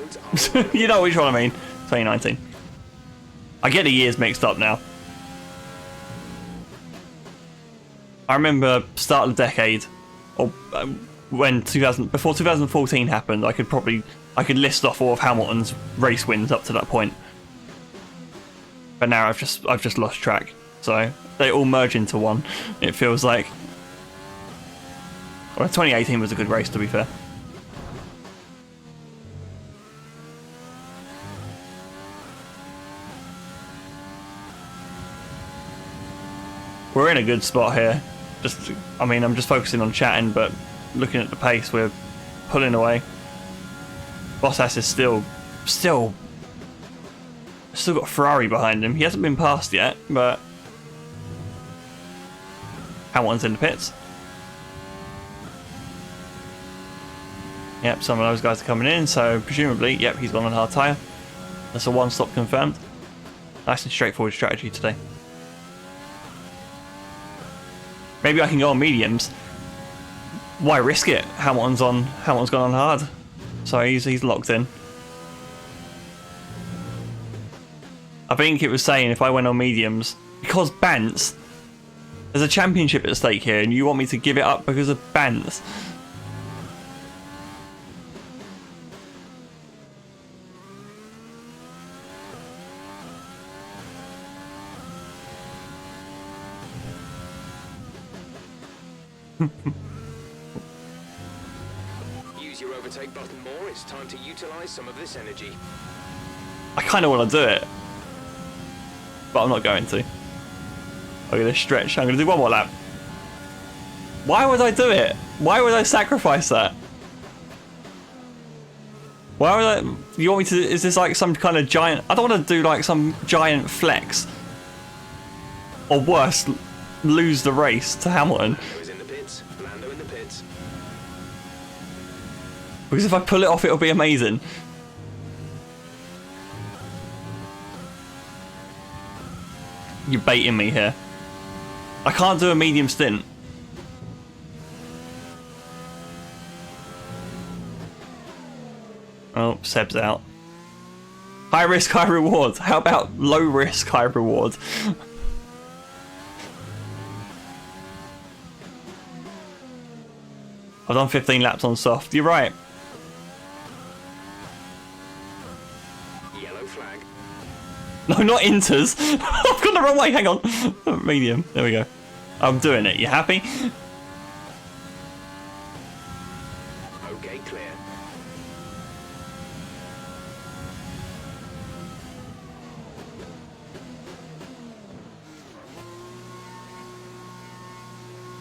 You know which one I mean. 2019. I get the years mixed up now. I remember start of the decade, or when before 2014 happened, I could list off all of Hamilton's race wins up to that point. But now I've just lost track. So they all merge into one. It feels like. Well, 2018 was a good race, to be fair. we're in a good spot here. Just, I mean, I'm just focusing on chatting, but looking at the pace, we're pulling away. Bottas is still got a Ferrari behind him. He hasn't been passed yet, but Hamilton's in the pits. Yep, some of those guys are coming in, so presumably, yep, he's gone on hard tyre. That's a one-stop confirmed. Nice and straightforward strategy today. Maybe I can go on mediums. Why risk it? Hamilton's gone on hard, so he's locked in. I think it was saying if I went on mediums, because Bantz, there's a championship at stake here, and you want me to give it up because of Bantz. Use your overtake button more. It's time to utilize some of this energy. I kind of want to do it, but I'm not going to. I'm going to stretch. I'm going to do one more lap. Why would I do it? Why would I sacrifice that? Why would I? You want me to? Is this like some kind of giant? I don't want to do like some giant flex, or worse, lose the race to Hamilton. Lando's in the pits. Lando in the pits. Because if I pull it off, it'll be amazing. You're baiting me here. I can't do a medium stint. Oh, Seb's out. High risk, high reward. How about low risk, high reward? I've done 15 laps on soft. You're right. Yellow flag. No, not inters. I've gone the wrong way. Hang on. Medium. There we go. I'm doing it. You happy? Okay, clear.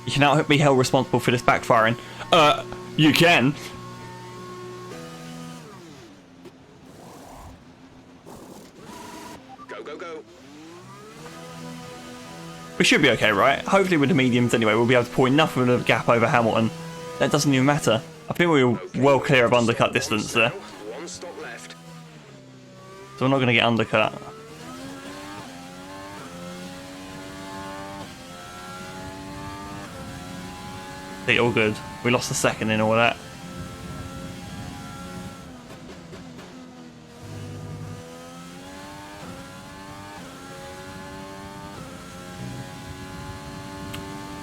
You cannot be held responsible for this backfiring. You can. Go, go, go. We should be okay, right? Hopefully with the mediums anyway, we'll be able to pull enough of a gap over Hamilton. That doesn't even matter. I think we were well clear of undercut distance there. One stop left. So we're not going to get undercut. See, all good. We lost a second in all that.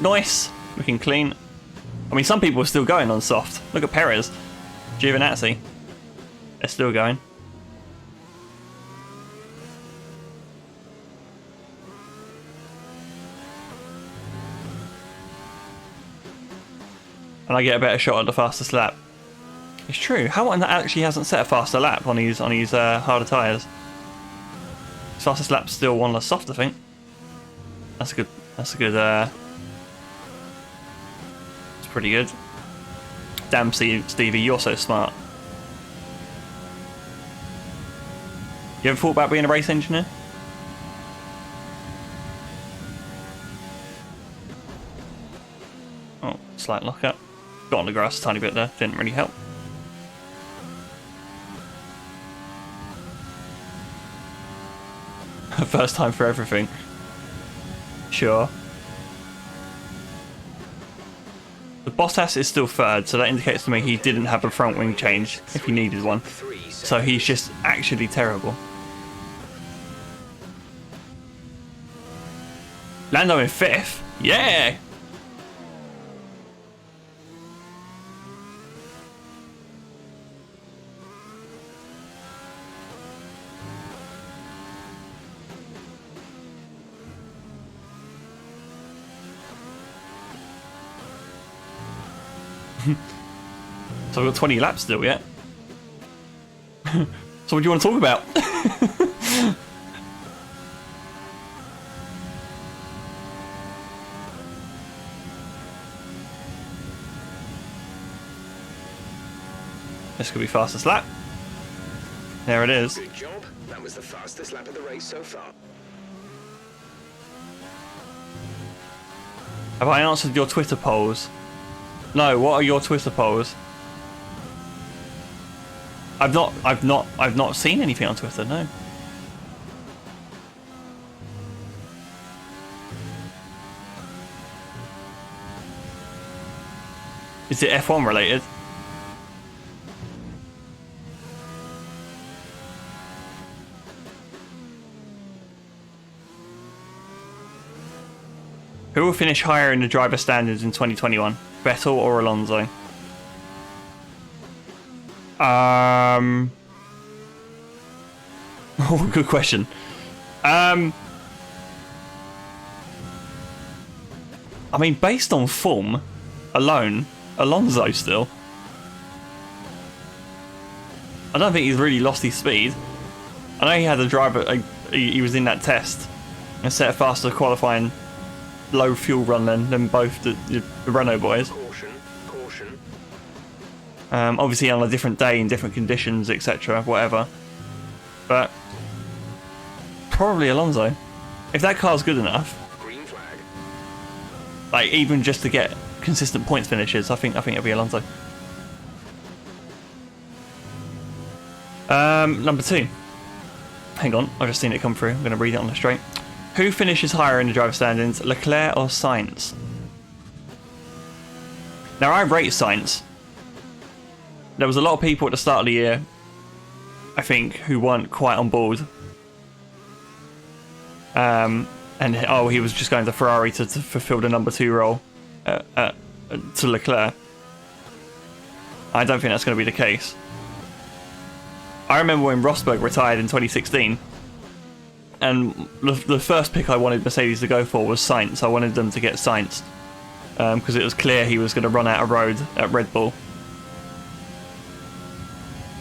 Nice. Looking clean. I mean, some people are still going on soft. Look at Perez. Giovinazzi. They're still going. And I get a better shot at the fastest lap. It's true. Hamilton actually hasn't set a faster lap on his harder tyres. His fastest lap's still one less soft, I think. That's a good. That's a good. It's pretty good. Damn, Stevie, you're so smart. You ever thought about being a race engineer? Oh, slight lockup. Got on the grass a tiny bit there, didn't really help. First time for everything. Sure. The Bottas is still third, so that indicates to me he didn't have a front wing change if he needed one. So he's just actually terrible. Lando in fifth? Yeah! So we've got 20 laps still yet. So what do you want to talk about? This could be fastest lap. There it is. Good job. That was the fastest lap of the race so far. Have I answered your Twitter polls? No, what are your Twitter polls? I've not seen anything on Twitter, no. Is it F1 related? Who will finish higher in the driver standings in 2021? Vettel or Alonso? Oh, good question. I mean, based on form alone, Alonso still. I don't think he's really lost his speed. I know he had a driver, he was in that test and set a faster qualifying low fuel run than both the Renault boys. Caution, caution. Obviously on a different day in different conditions, etc. Whatever. But probably Alonso. If that car's good enough, Green flag. like even just to get consistent points finishes, I think it'll be Alonso. Number 2. Hang on, I've just seen it come through. I'm going to read it on the straight. Who finishes higher in the driver standings, Leclerc or Sainz? Now, I rate Sainz. There was a lot of people at the start of the year, I think, who weren't quite on board. And he was just going to Ferrari to fulfill the number 2 role to Leclerc. I don't think that's going to be the case. I remember when Rosberg retired in 2016. And the first pick I wanted Mercedes to go for was Sainz. I wanted them to get Sainz because it was clear he was going to run out of road at Red Bull.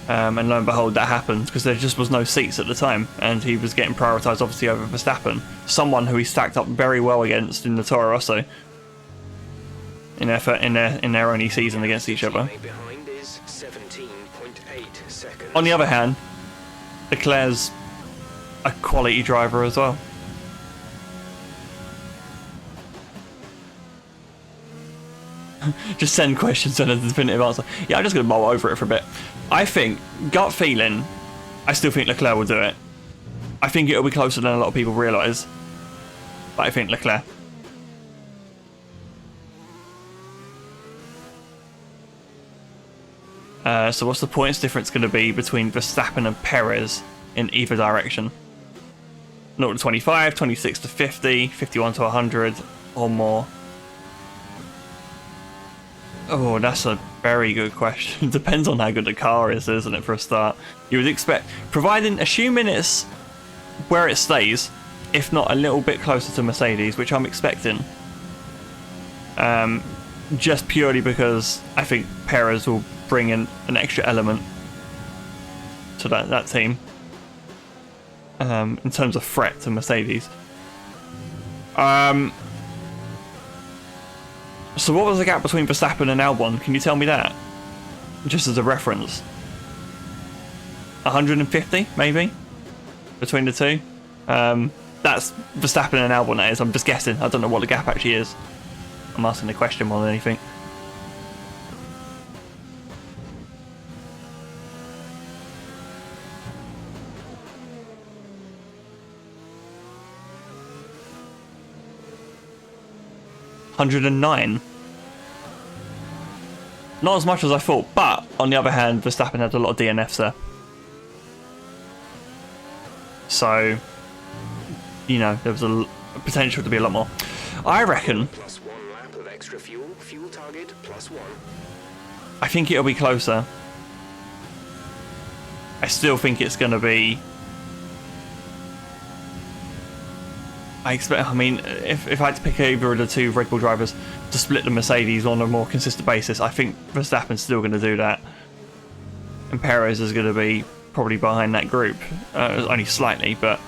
And lo and behold, that happened because there just was no seats at the time, and he was getting prioritised obviously over Verstappen, someone who he stacked up very well against in the Toro Rosso in their only season against each other. Teammate behind is 17.8 seconds. On the other hand, Leclerc's a quality driver as well. Just send questions and a definitive answer. Yeah, I'm just going to mull over it for a bit. I think, gut feeling, I still think Leclerc will do it. I think it'll be closer than a lot of people realise. But I think Leclerc. So what's the points difference going to be between Verstappen and Perez in either direction? 0 to 25, 26 to 50, 51 to 100, or more? Oh, that's a very good question. Depends on how good the car is, isn't it, for a start? You would expect, assuming it's where it stays, if not a little bit closer to Mercedes, which I'm expecting. Just purely because I think Perez will bring in an extra element to that team. In terms of threat to Mercedes. So what was the gap between Verstappen and Albon? Can you tell me that? Just as a reference. 150, maybe? Between the two? That's Verstappen and Albon, that is. I'm just guessing. I don't know what the gap actually is. I'm asking the question more than anything. $109. Not as much as I thought, but on the other hand, Verstappen had a lot of DNFs there. So, you know, there was a potential to be a lot more. I reckon. Plus 1 lap of extra fuel. Fuel target plus 1. I think it'll be closer. I still think it's going to be. I mean, if I had to pick either of the two Red Bull drivers to split the Mercedes on a more consistent basis, I think Verstappen's still going to do that. And Perez is going to be probably behind that group, only slightly, but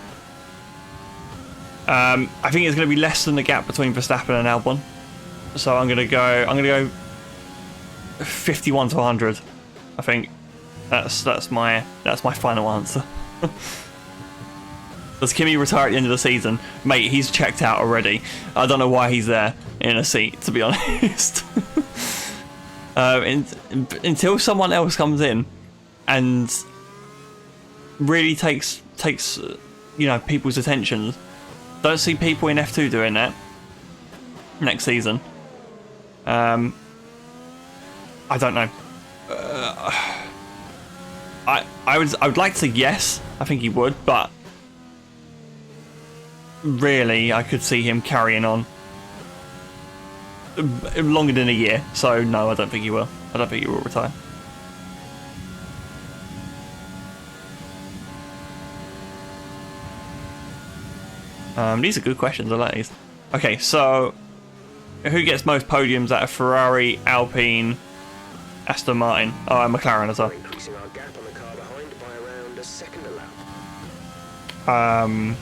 I think it's going to be less than the gap between Verstappen and Albon. So I'm going to go 51 to 100, I think. That's my final answer. Does Kimi retire at the end of the season? Mate, he's checked out already. I don't know why he's there in a seat, to be honest. Until someone else comes in and really takes you know, people's attention. Don't see people in F2 doing that next season. I don't know. I would like to say yes. I think he would, but really, I could see him carrying on longer than a year. So no, I don't think he will. I don't think he will retire. These are good questions. I like these. Okay, so who gets most podiums out of Ferrari, Alpine, Aston Martin? Oh, and McLaren as well. We're increasing our gap on the car behind by around a second a lap.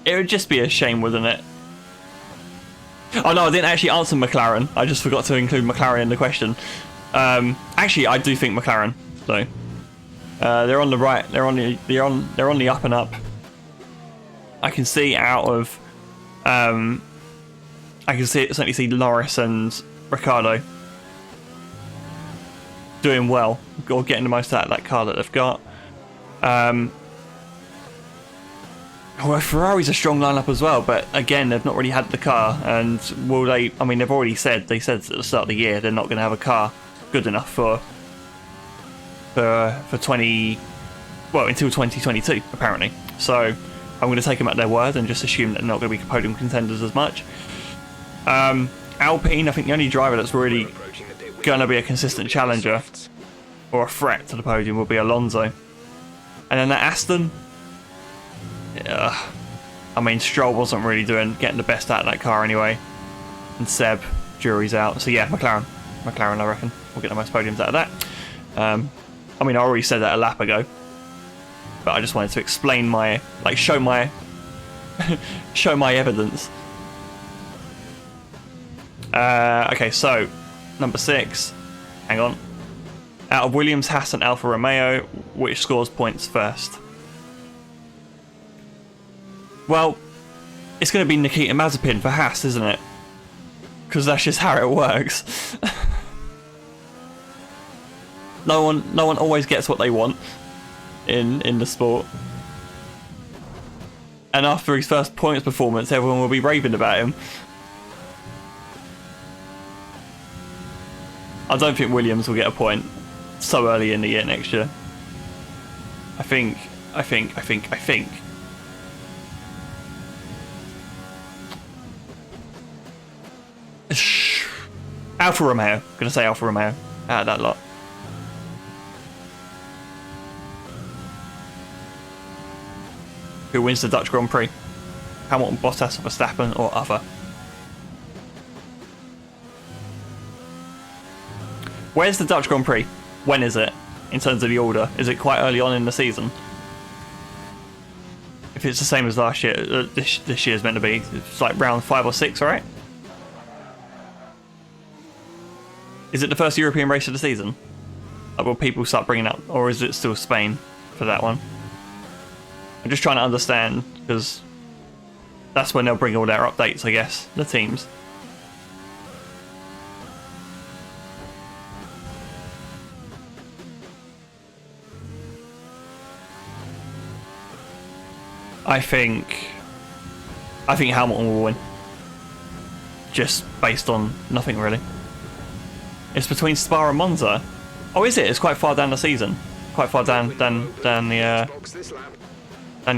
It would just be a shame, wouldn't it? Oh no, I didn't actually answer McLaren. I just forgot to include McLaren in the question. Actually, I do think McLaren, though. They're on the right. They're on the up and up. I can see out of. I can certainly see Norris and Ricciardo doing well, or getting the most out of that car that they've got. Well, Ferrari's a strong lineup as well, but again, they've not really had the car, and will they? I mean, they've already said at the start of the year they're not going to have a car good enough for 20, well, until 2022 apparently. So I'm going to take them at their word and just assume that they're not going to be podium contenders as much. Alpine, I think the only driver that's really going to be a consistent challenger or a threat to the podium will be Alonso, and then that Aston. I mean, Stroll wasn't really getting the best out of that car anyway, and Seb, jury's out. So yeah, McLaren, I reckon will get the most podiums out of that. I mean, I already said that a lap ago, but I just wanted to explain show my evidence. Okay, so number 6. Hang on. Out of Williams, Haas, and Alfa Romeo, which scores points first? Well, it's going to be Nikita Mazepin for Haas, isn't it? Because that's just how it works. No one always gets what they want in the sport. And after his first points performance, everyone will be raving about him. I don't think Williams will get a point so early in the year next year. I think. Alfa Romeo. Gonna say Alfa Romeo out of that lot. Who wins the Dutch Grand Prix? Hamilton, Bottas, Verstappen, or other? Where's the Dutch Grand Prix? When is it? In terms of the order, is it quite early on in the season? If it's the same as last year, this year's meant to be. It's like round 5 or 6, right? Is it the first European race of the season? Like, will people start bringing up, or is it still Spain for that one? I'm just trying to understand, because that's when they'll bring all their updates, I guess, the teams. I think Hamilton will win. Just based on nothing really. It's between Spa and Monza. Oh, is it? It's quite far down the season. Quite far down the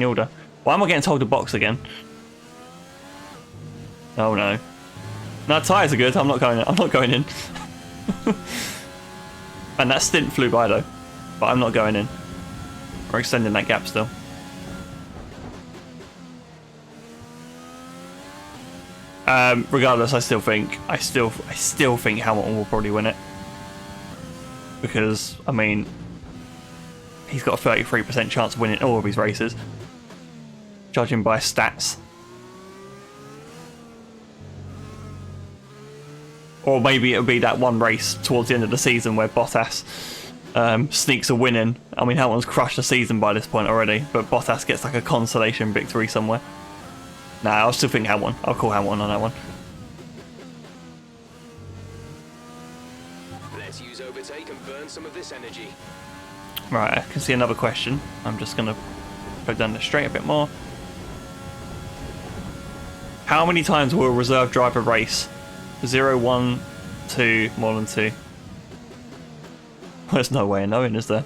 order. Why am I getting told to box again? Oh no. No, tyres are good. I'm not going in. And that stint flew by though. But I'm not going in. We're extending that gap still. Regardless, I still think Hamilton will probably win it, because I mean, he's got a 33% chance of winning all of his races, judging by stats. Or maybe it'll be that one race towards the end of the season where Bottas sneaks a win in. I mean, Hamilton's crushed the season by this point already, but Bottas gets like a consolation victory somewhere. Nah, I'll still think Hamilton. I'll call Hamilton on that one. Let's use overtake and burn some of this energy. Right, I can see another question. I'm just going to go down the straight a bit more. How many times will a reserve driver race? 0, 1, 2, more than 2. There's no way of knowing, is there?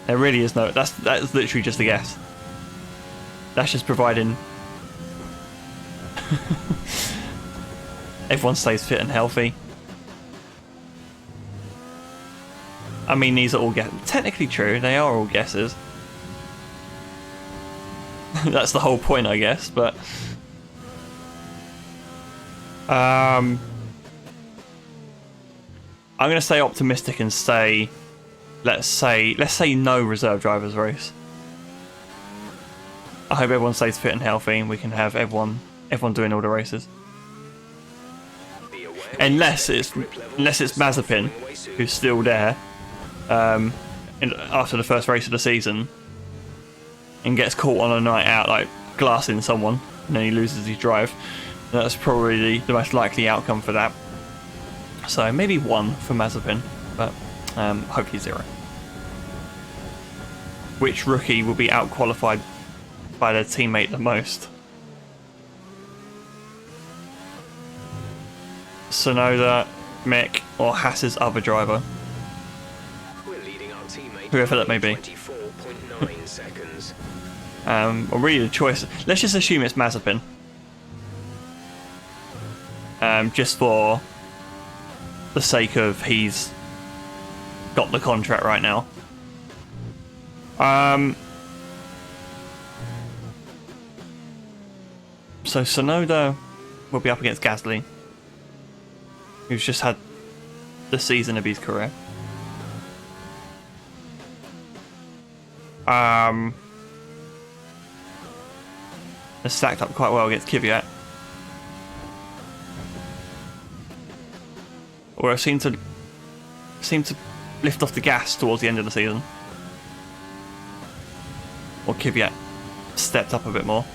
There really is no. That's literally just a guess. That's just providing everyone stays fit and healthy. I mean, these are all technically true. They are all guesses. That's the whole point, I guess. But I'm going to stay optimistic and say, let's say no reserve drivers race. I hope everyone stays fit and healthy, and we can have everyone doing all the races. Unless it's Mazepin, who's still there after the first race of the season, and gets caught on a night out, like glassing someone, and then he loses his drive. That's probably the most likely outcome for that. So maybe 1 for Mazepin, but hopefully 0. Which rookie will be out-qualified by their teammate the most? Tsunoda, Mick, or Haas's other driver? We're leading our teammate Whoever that may be. 24.9 seconds. Or really the choice. Let's just assume it's Mazepin. Just for the sake of he's got the contract right now. So Tsunoda will be up against Gasly, who's just had the season of his career. They're stacked up quite well against Kvyat. Or seem to lift off the gas towards the end of the season. Or Kvyat stepped up a bit more.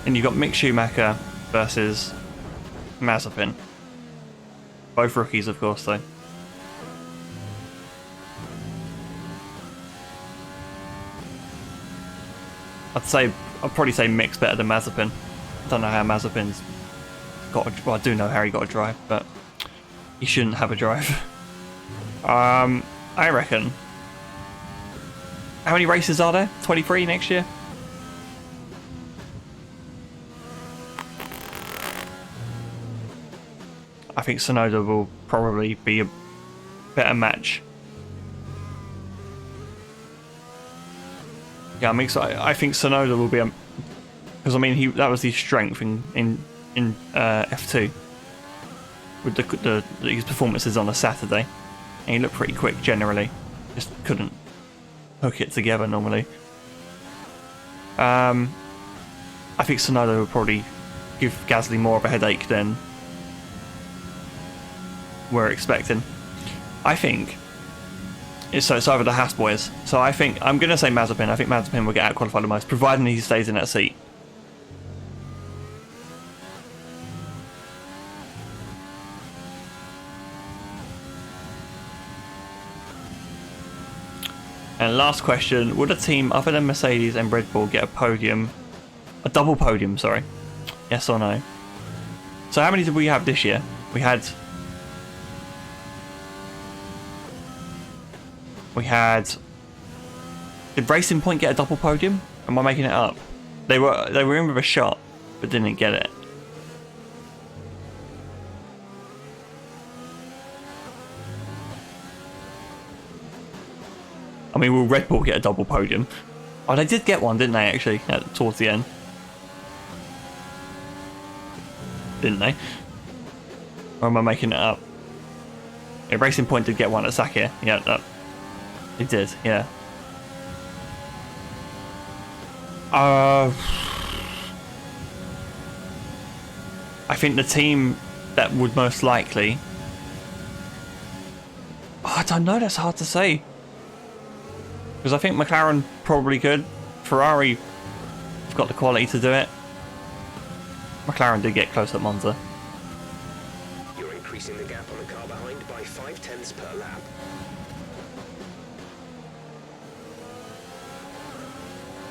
And you've got Mick Schumacher versus Mazepin. Both rookies, of course, though. I'd probably say Mick's better than Mazepin. I don't know how Mazepin's got well, I do know how he got a drive, but he shouldn't have a drive. I reckon. How many races are there? 23 next year? I think Tsunoda will probably be a better match. Yeah, I think Tsunoda will be because I mean that was his strength in F2 with his performances on a Saturday, and he looked pretty quick generally. Just couldn't hook it together normally. I think Tsunoda will probably give Gasly more of a headache than we're expecting. I think it's either the Haas boys. So I think I'm going to say Mazepin. I think Mazepin will get out qualified the most, providing he stays in that seat. And last question: would a team other than Mercedes and Red Bull get a double podium? Sorry, yes or no? So how many did we have this year? We had Did Racing Point get a double podium? Am I making it up? They were in with a shot, but didn't get it. I mean, will Red Bull get a double podium? Oh, they did get one, didn't they, actually, towards the end? Didn't they? Or am I making it up? Yeah, Racing Point did get one at Sakhir. Yeah, they did, yeah. I think the team that would most likely... Oh, I don't know, that's hard to say. Because I think McLaren probably could. Ferrari have got the quality to do it. McLaren did get close at Monza. You're increasing the gap on the car behind by 0.5 per lap.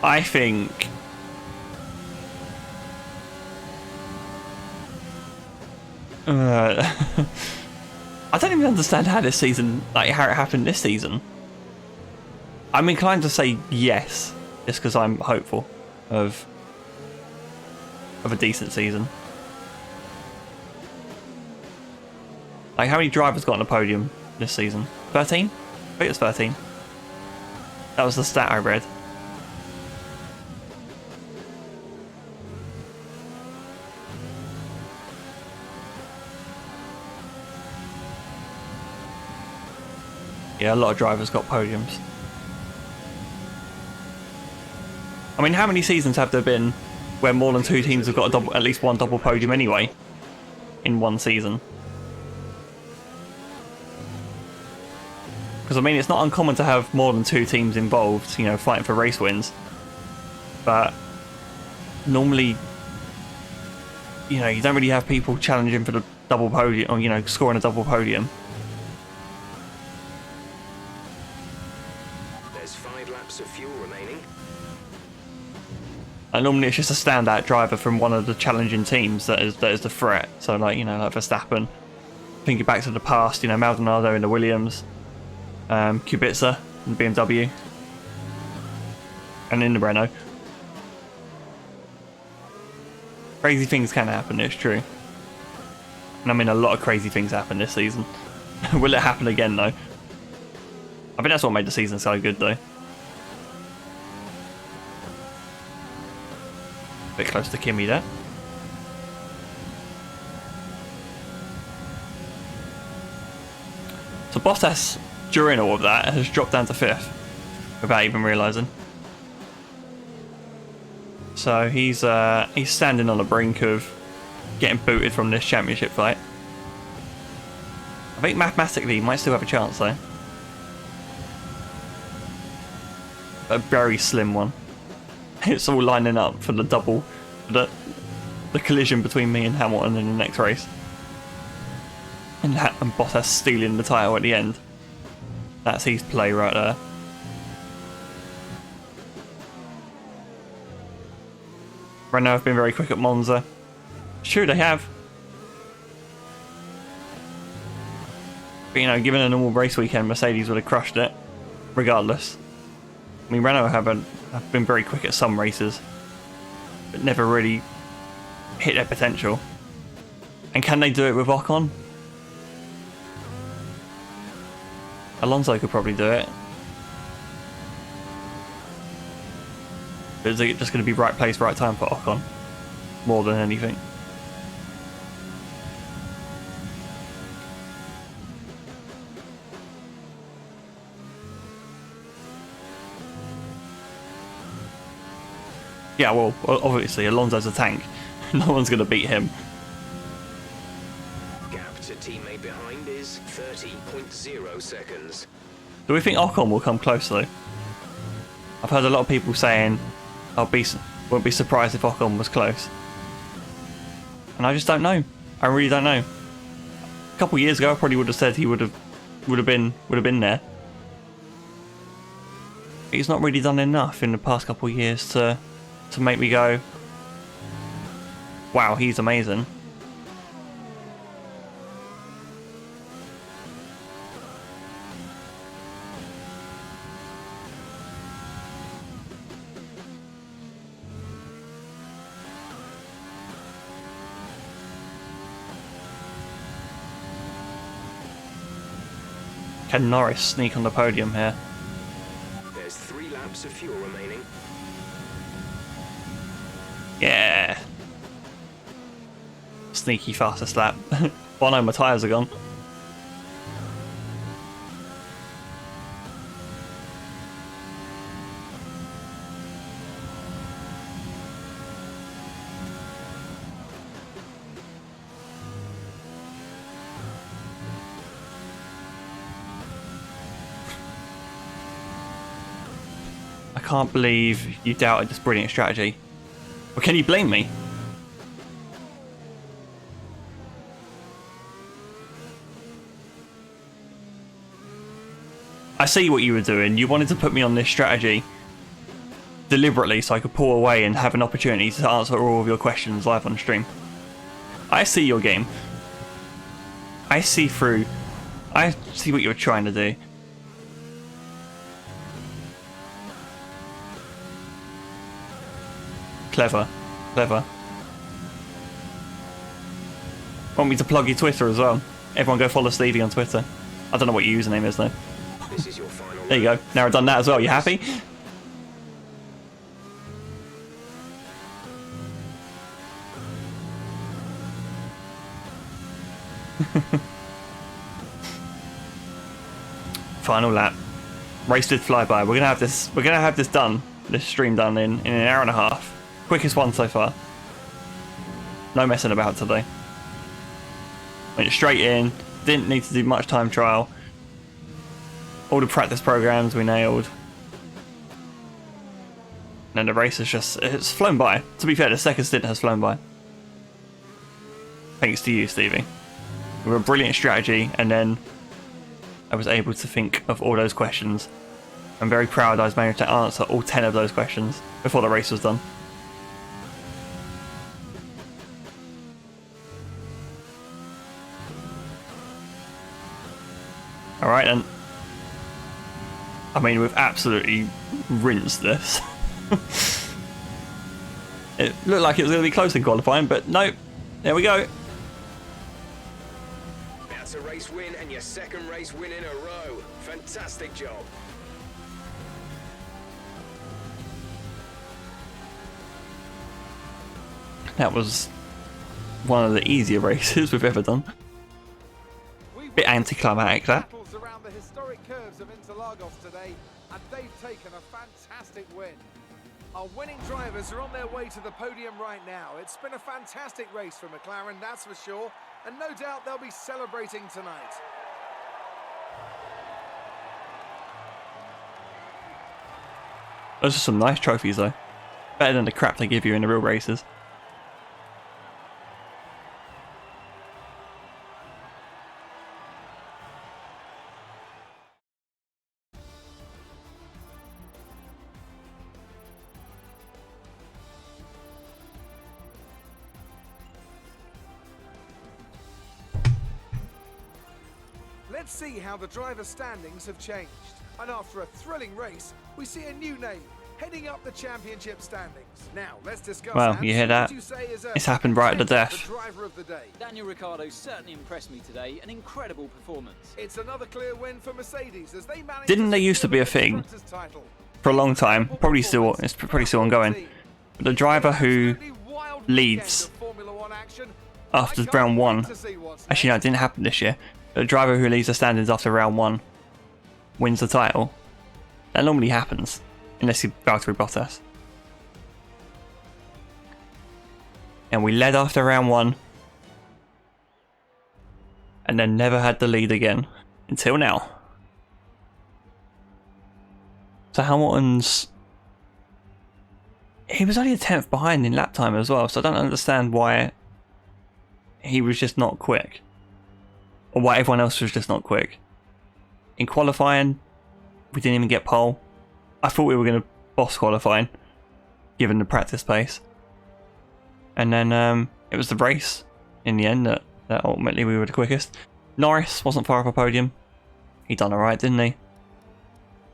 I think... I don't even understand how this season, like how it happened this season. I'm inclined to say yes, just because I'm hopeful of a decent season. Like, how many drivers got on the podium this season? 13? I think it was 13. That was the stat I read. Yeah, a lot of drivers got podiums. I mean, how many seasons have there been where more than 2 teams have got a double, at least one double podium anyway in one season? Because I mean, it's not uncommon to have more than 2 teams involved, you know, fighting for race wins. But normally, you know, you don't really have people challenging for the double podium, or, you know, scoring a double podium. There's 5 laps of fuel remaining. And normally it's just a standout driver from one of the challenging teams that is the threat. So, like, you know, like Verstappen. Thinking back to the past, you know, Maldonado in the Williams, Kubica in the BMW, and in the Renault. Crazy things can happen, it's true. And I mean, a lot of crazy things happen this season. Will it happen again, though? I think that's what made the season so good, though. Bit close to Kimi there. So Bottas, during all of that, has dropped down to 5th without even realising. So he's standing on the brink of getting booted from this championship fight. I think mathematically he might still have a chance though. A very slim one. It's all lining up for the double, the collision between me and Hamilton in the next race. And Bottas stealing the title at the end. That's his play right there. Renault have been very quick at Monza. It's true, they have. But, you know, given a normal race weekend, Mercedes would have crushed it, regardless. I mean, Renault have been very quick at some races, but never really hit their potential. And can they do it with Ocon? Alonso could probably do it. But is it just going to be right place, right time for Ocon? More than anything. Yeah, well, obviously, Alonso's a tank. No one's going to beat him. Gap to teammate behind is 30.0 seconds. Do we think Ocon will come close, though? I've heard a lot of people saying, won't be surprised if Ocon was close. And I just don't know. I really don't know. A couple of years ago, I probably would have said he would have been there. He's not really done enough in the past couple of years to make me go, wow, he's amazing. Can Norris sneak on the podium here? There's 3 laps of fuel remaining. Yeah. Sneaky fastest lap. Well, no, my tyres are gone. can't believe you doubted this brilliant strategy. Well, can you blame me? I see what you were doing. You wanted to put me on this strategy deliberately so I could pull away and have an opportunity to answer all of your questions live on stream. I see your game. I see through. I see what you're trying to do. Clever. Clever. Want me to plug your Twitter as well? Everyone go follow Stevie on Twitter. I don't know what your username is though. This is your final There you go. Now I've done that as well. You happy? Final lap. Race did fly by. We're gonna have this. We're gonna have this done. This stream done in an hour and a half. Quickest one so far. No messing about today. Went straight in. Didn't need to do much time trial. All the practice programs we nailed. And then the race is it's flown by. To be fair, the second stint has flown by. Thanks to you, Stevie. With a brilliant strategy, and then I was able to think of all those questions. I'm very proud I was managed to answer all 10 of those questions before the race was done. Alright then. I mean, we've absolutely rinsed this. It looked like it was going to be close in qualifying, but nope. There we go. That's a race win and your second race win in a row. Fantastic job. That was one of the easier races we've ever done. Bit anticlimactic, that. Battles around the historic curves of Interlagos today, and they've taken a fantastic win. Our winning drivers are on their way to the podium right now. It's been a fantastic race for McLaren, that's for sure, and no doubt they'll be celebrating tonight. Those are some nice trophies though. Better than the crap they give you in the real races. Let's see how the driver standings have changed. And after a thrilling race, we see a new name heading up the championship standings. Now, let's discuss. Well, Hans, you hear who that? would you say is a It's happened right at the death. the driver of the day? Daniel Ricciardo certainly impressed me today. An incredible performance. It's another clear win for Mercedes as they managed Didn't to there used to be a secure the thing constructors' title. for a long time? Probably still. It's probably still ongoing. But the driver who Absolutely wild leads weekend of Formula One action. after I can't round wait one. to see what's Actually, no, it next. didn't happen this year. The driver who leads the standings after round one wins the title. That normally happens, unless you Valtteri Bottas. And we led after round one, and then never had the lead again until now. So Hamilton's, he was only a 10th behind in lap time as well, so I don't understand why he was just not quick. Or why everyone else was just not quick. In qualifying, we didn't even get pole. I thought we were going to boss qualifying, given the practice pace. And then it was the race in the end that ultimately we were the quickest. Norris wasn't far off a podium. He done alright, didn't he?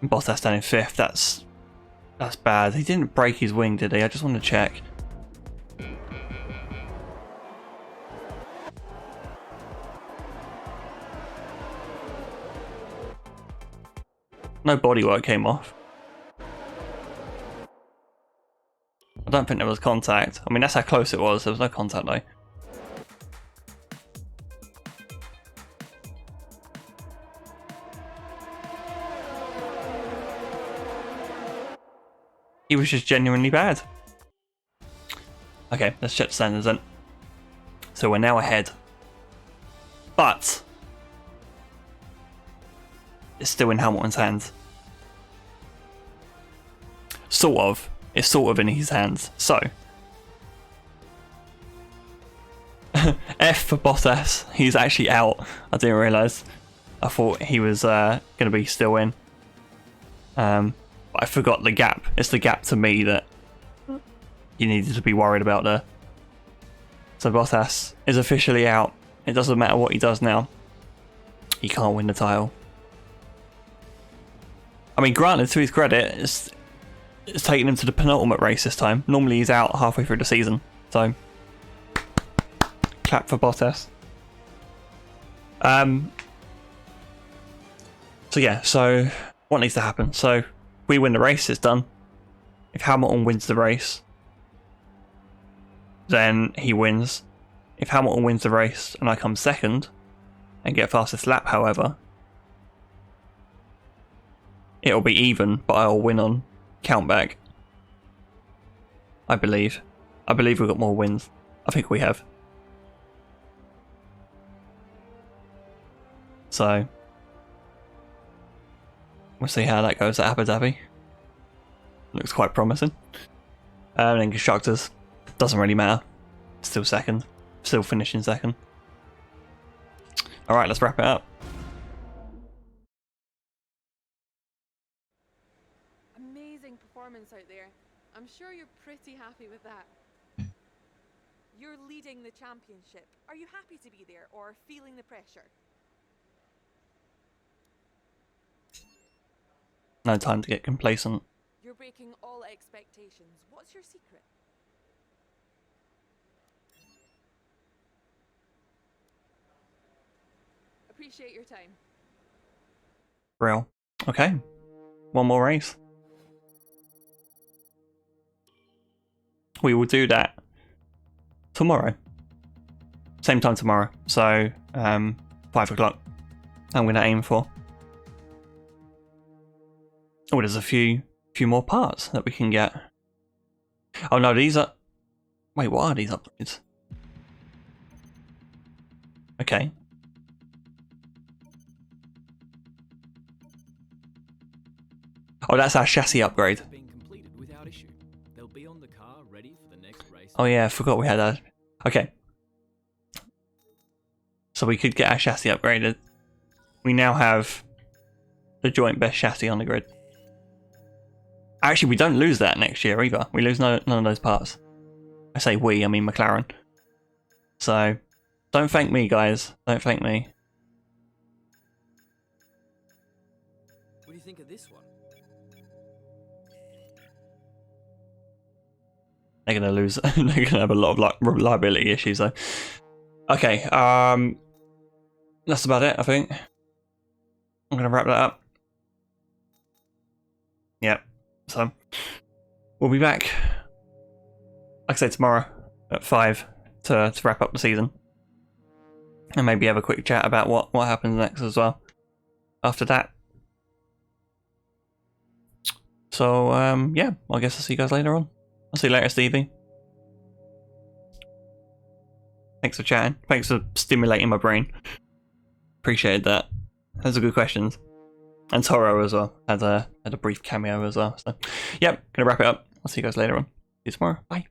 And Bottas down in 5th. That's bad. He didn't break his wing, did he? I just want to check. No bodywork came off. I don't think there was contact. I mean, that's how close it was. There was no contact though. He was just genuinely bad. Okay, let's check the standings then. So we're now ahead. But it's still in Hamilton's hands. it's sort of in his hands. So F for Bottas, he's actually out. I didn't realise. I thought he was going to be still in. But I forgot the gap. It's the gap to me that you needed to be worried about there. So Bottas is officially out. It doesn't matter what he does now. He can't win the title. I mean, granted, to his credit, it's taken him to the penultimate race this time. Normally he's out halfway through the season. So, clap for Bottas. So yeah, so what needs to happen? So, if we win the race, it's done. If Hamilton wins the race, then he wins. If Hamilton wins the race and I come second and get fastest lap, however, it'll be even, but I'll win on countback. I believe. I believe we've got more wins. I think we have. So, we'll see how that goes at Abu Dhabi. Looks quite promising. And then constructors, doesn't really matter. Still second. Still finishing second. Alright, let's wrap it up. Amazing performance out there. I'm sure you're pretty happy with that. You're leading the championship. Are you happy to be there or feeling the pressure? No time to get complacent. You're breaking all expectations. What's your secret? Appreciate your time. Real. Okay. One more race. We will do that tomorrow. Same time tomorrow. So, 5 o'clock. I'm going to aim for. Oh, there's a few more parts that we can get. Oh no, these are... Wait, what are these upgrades? Okay. Oh, that's our chassis upgrade. Been completed without issue. They'll be on the car ready for the next race. Oh yeah, I forgot we had that. Okay. So we could get our chassis upgraded. We now have the joint best chassis on the grid. Actually, we don't lose that next year either. We lose none of those parts. I say we, I mean McLaren. So, don't thank me, guys. Don't thank me. What do you think of this one? They're gonna lose. They're gonna have a lot of reliability issues, though. Okay, that's about it, I think. I'm gonna wrap that up. Yep. So, we'll be back, like I said, tomorrow at 5 to wrap up the season. And maybe have a quick chat about what happens next as well after that. So, yeah, I guess I'll see you guys later on. I'll see you later, Stevie. Thanks for chatting. Thanks for stimulating my brain. Appreciated that. Those are good questions. And Toro as well. Had a brief cameo as well. So, yep, gonna wrap it up. I'll see you guys later on. See you tomorrow. Bye.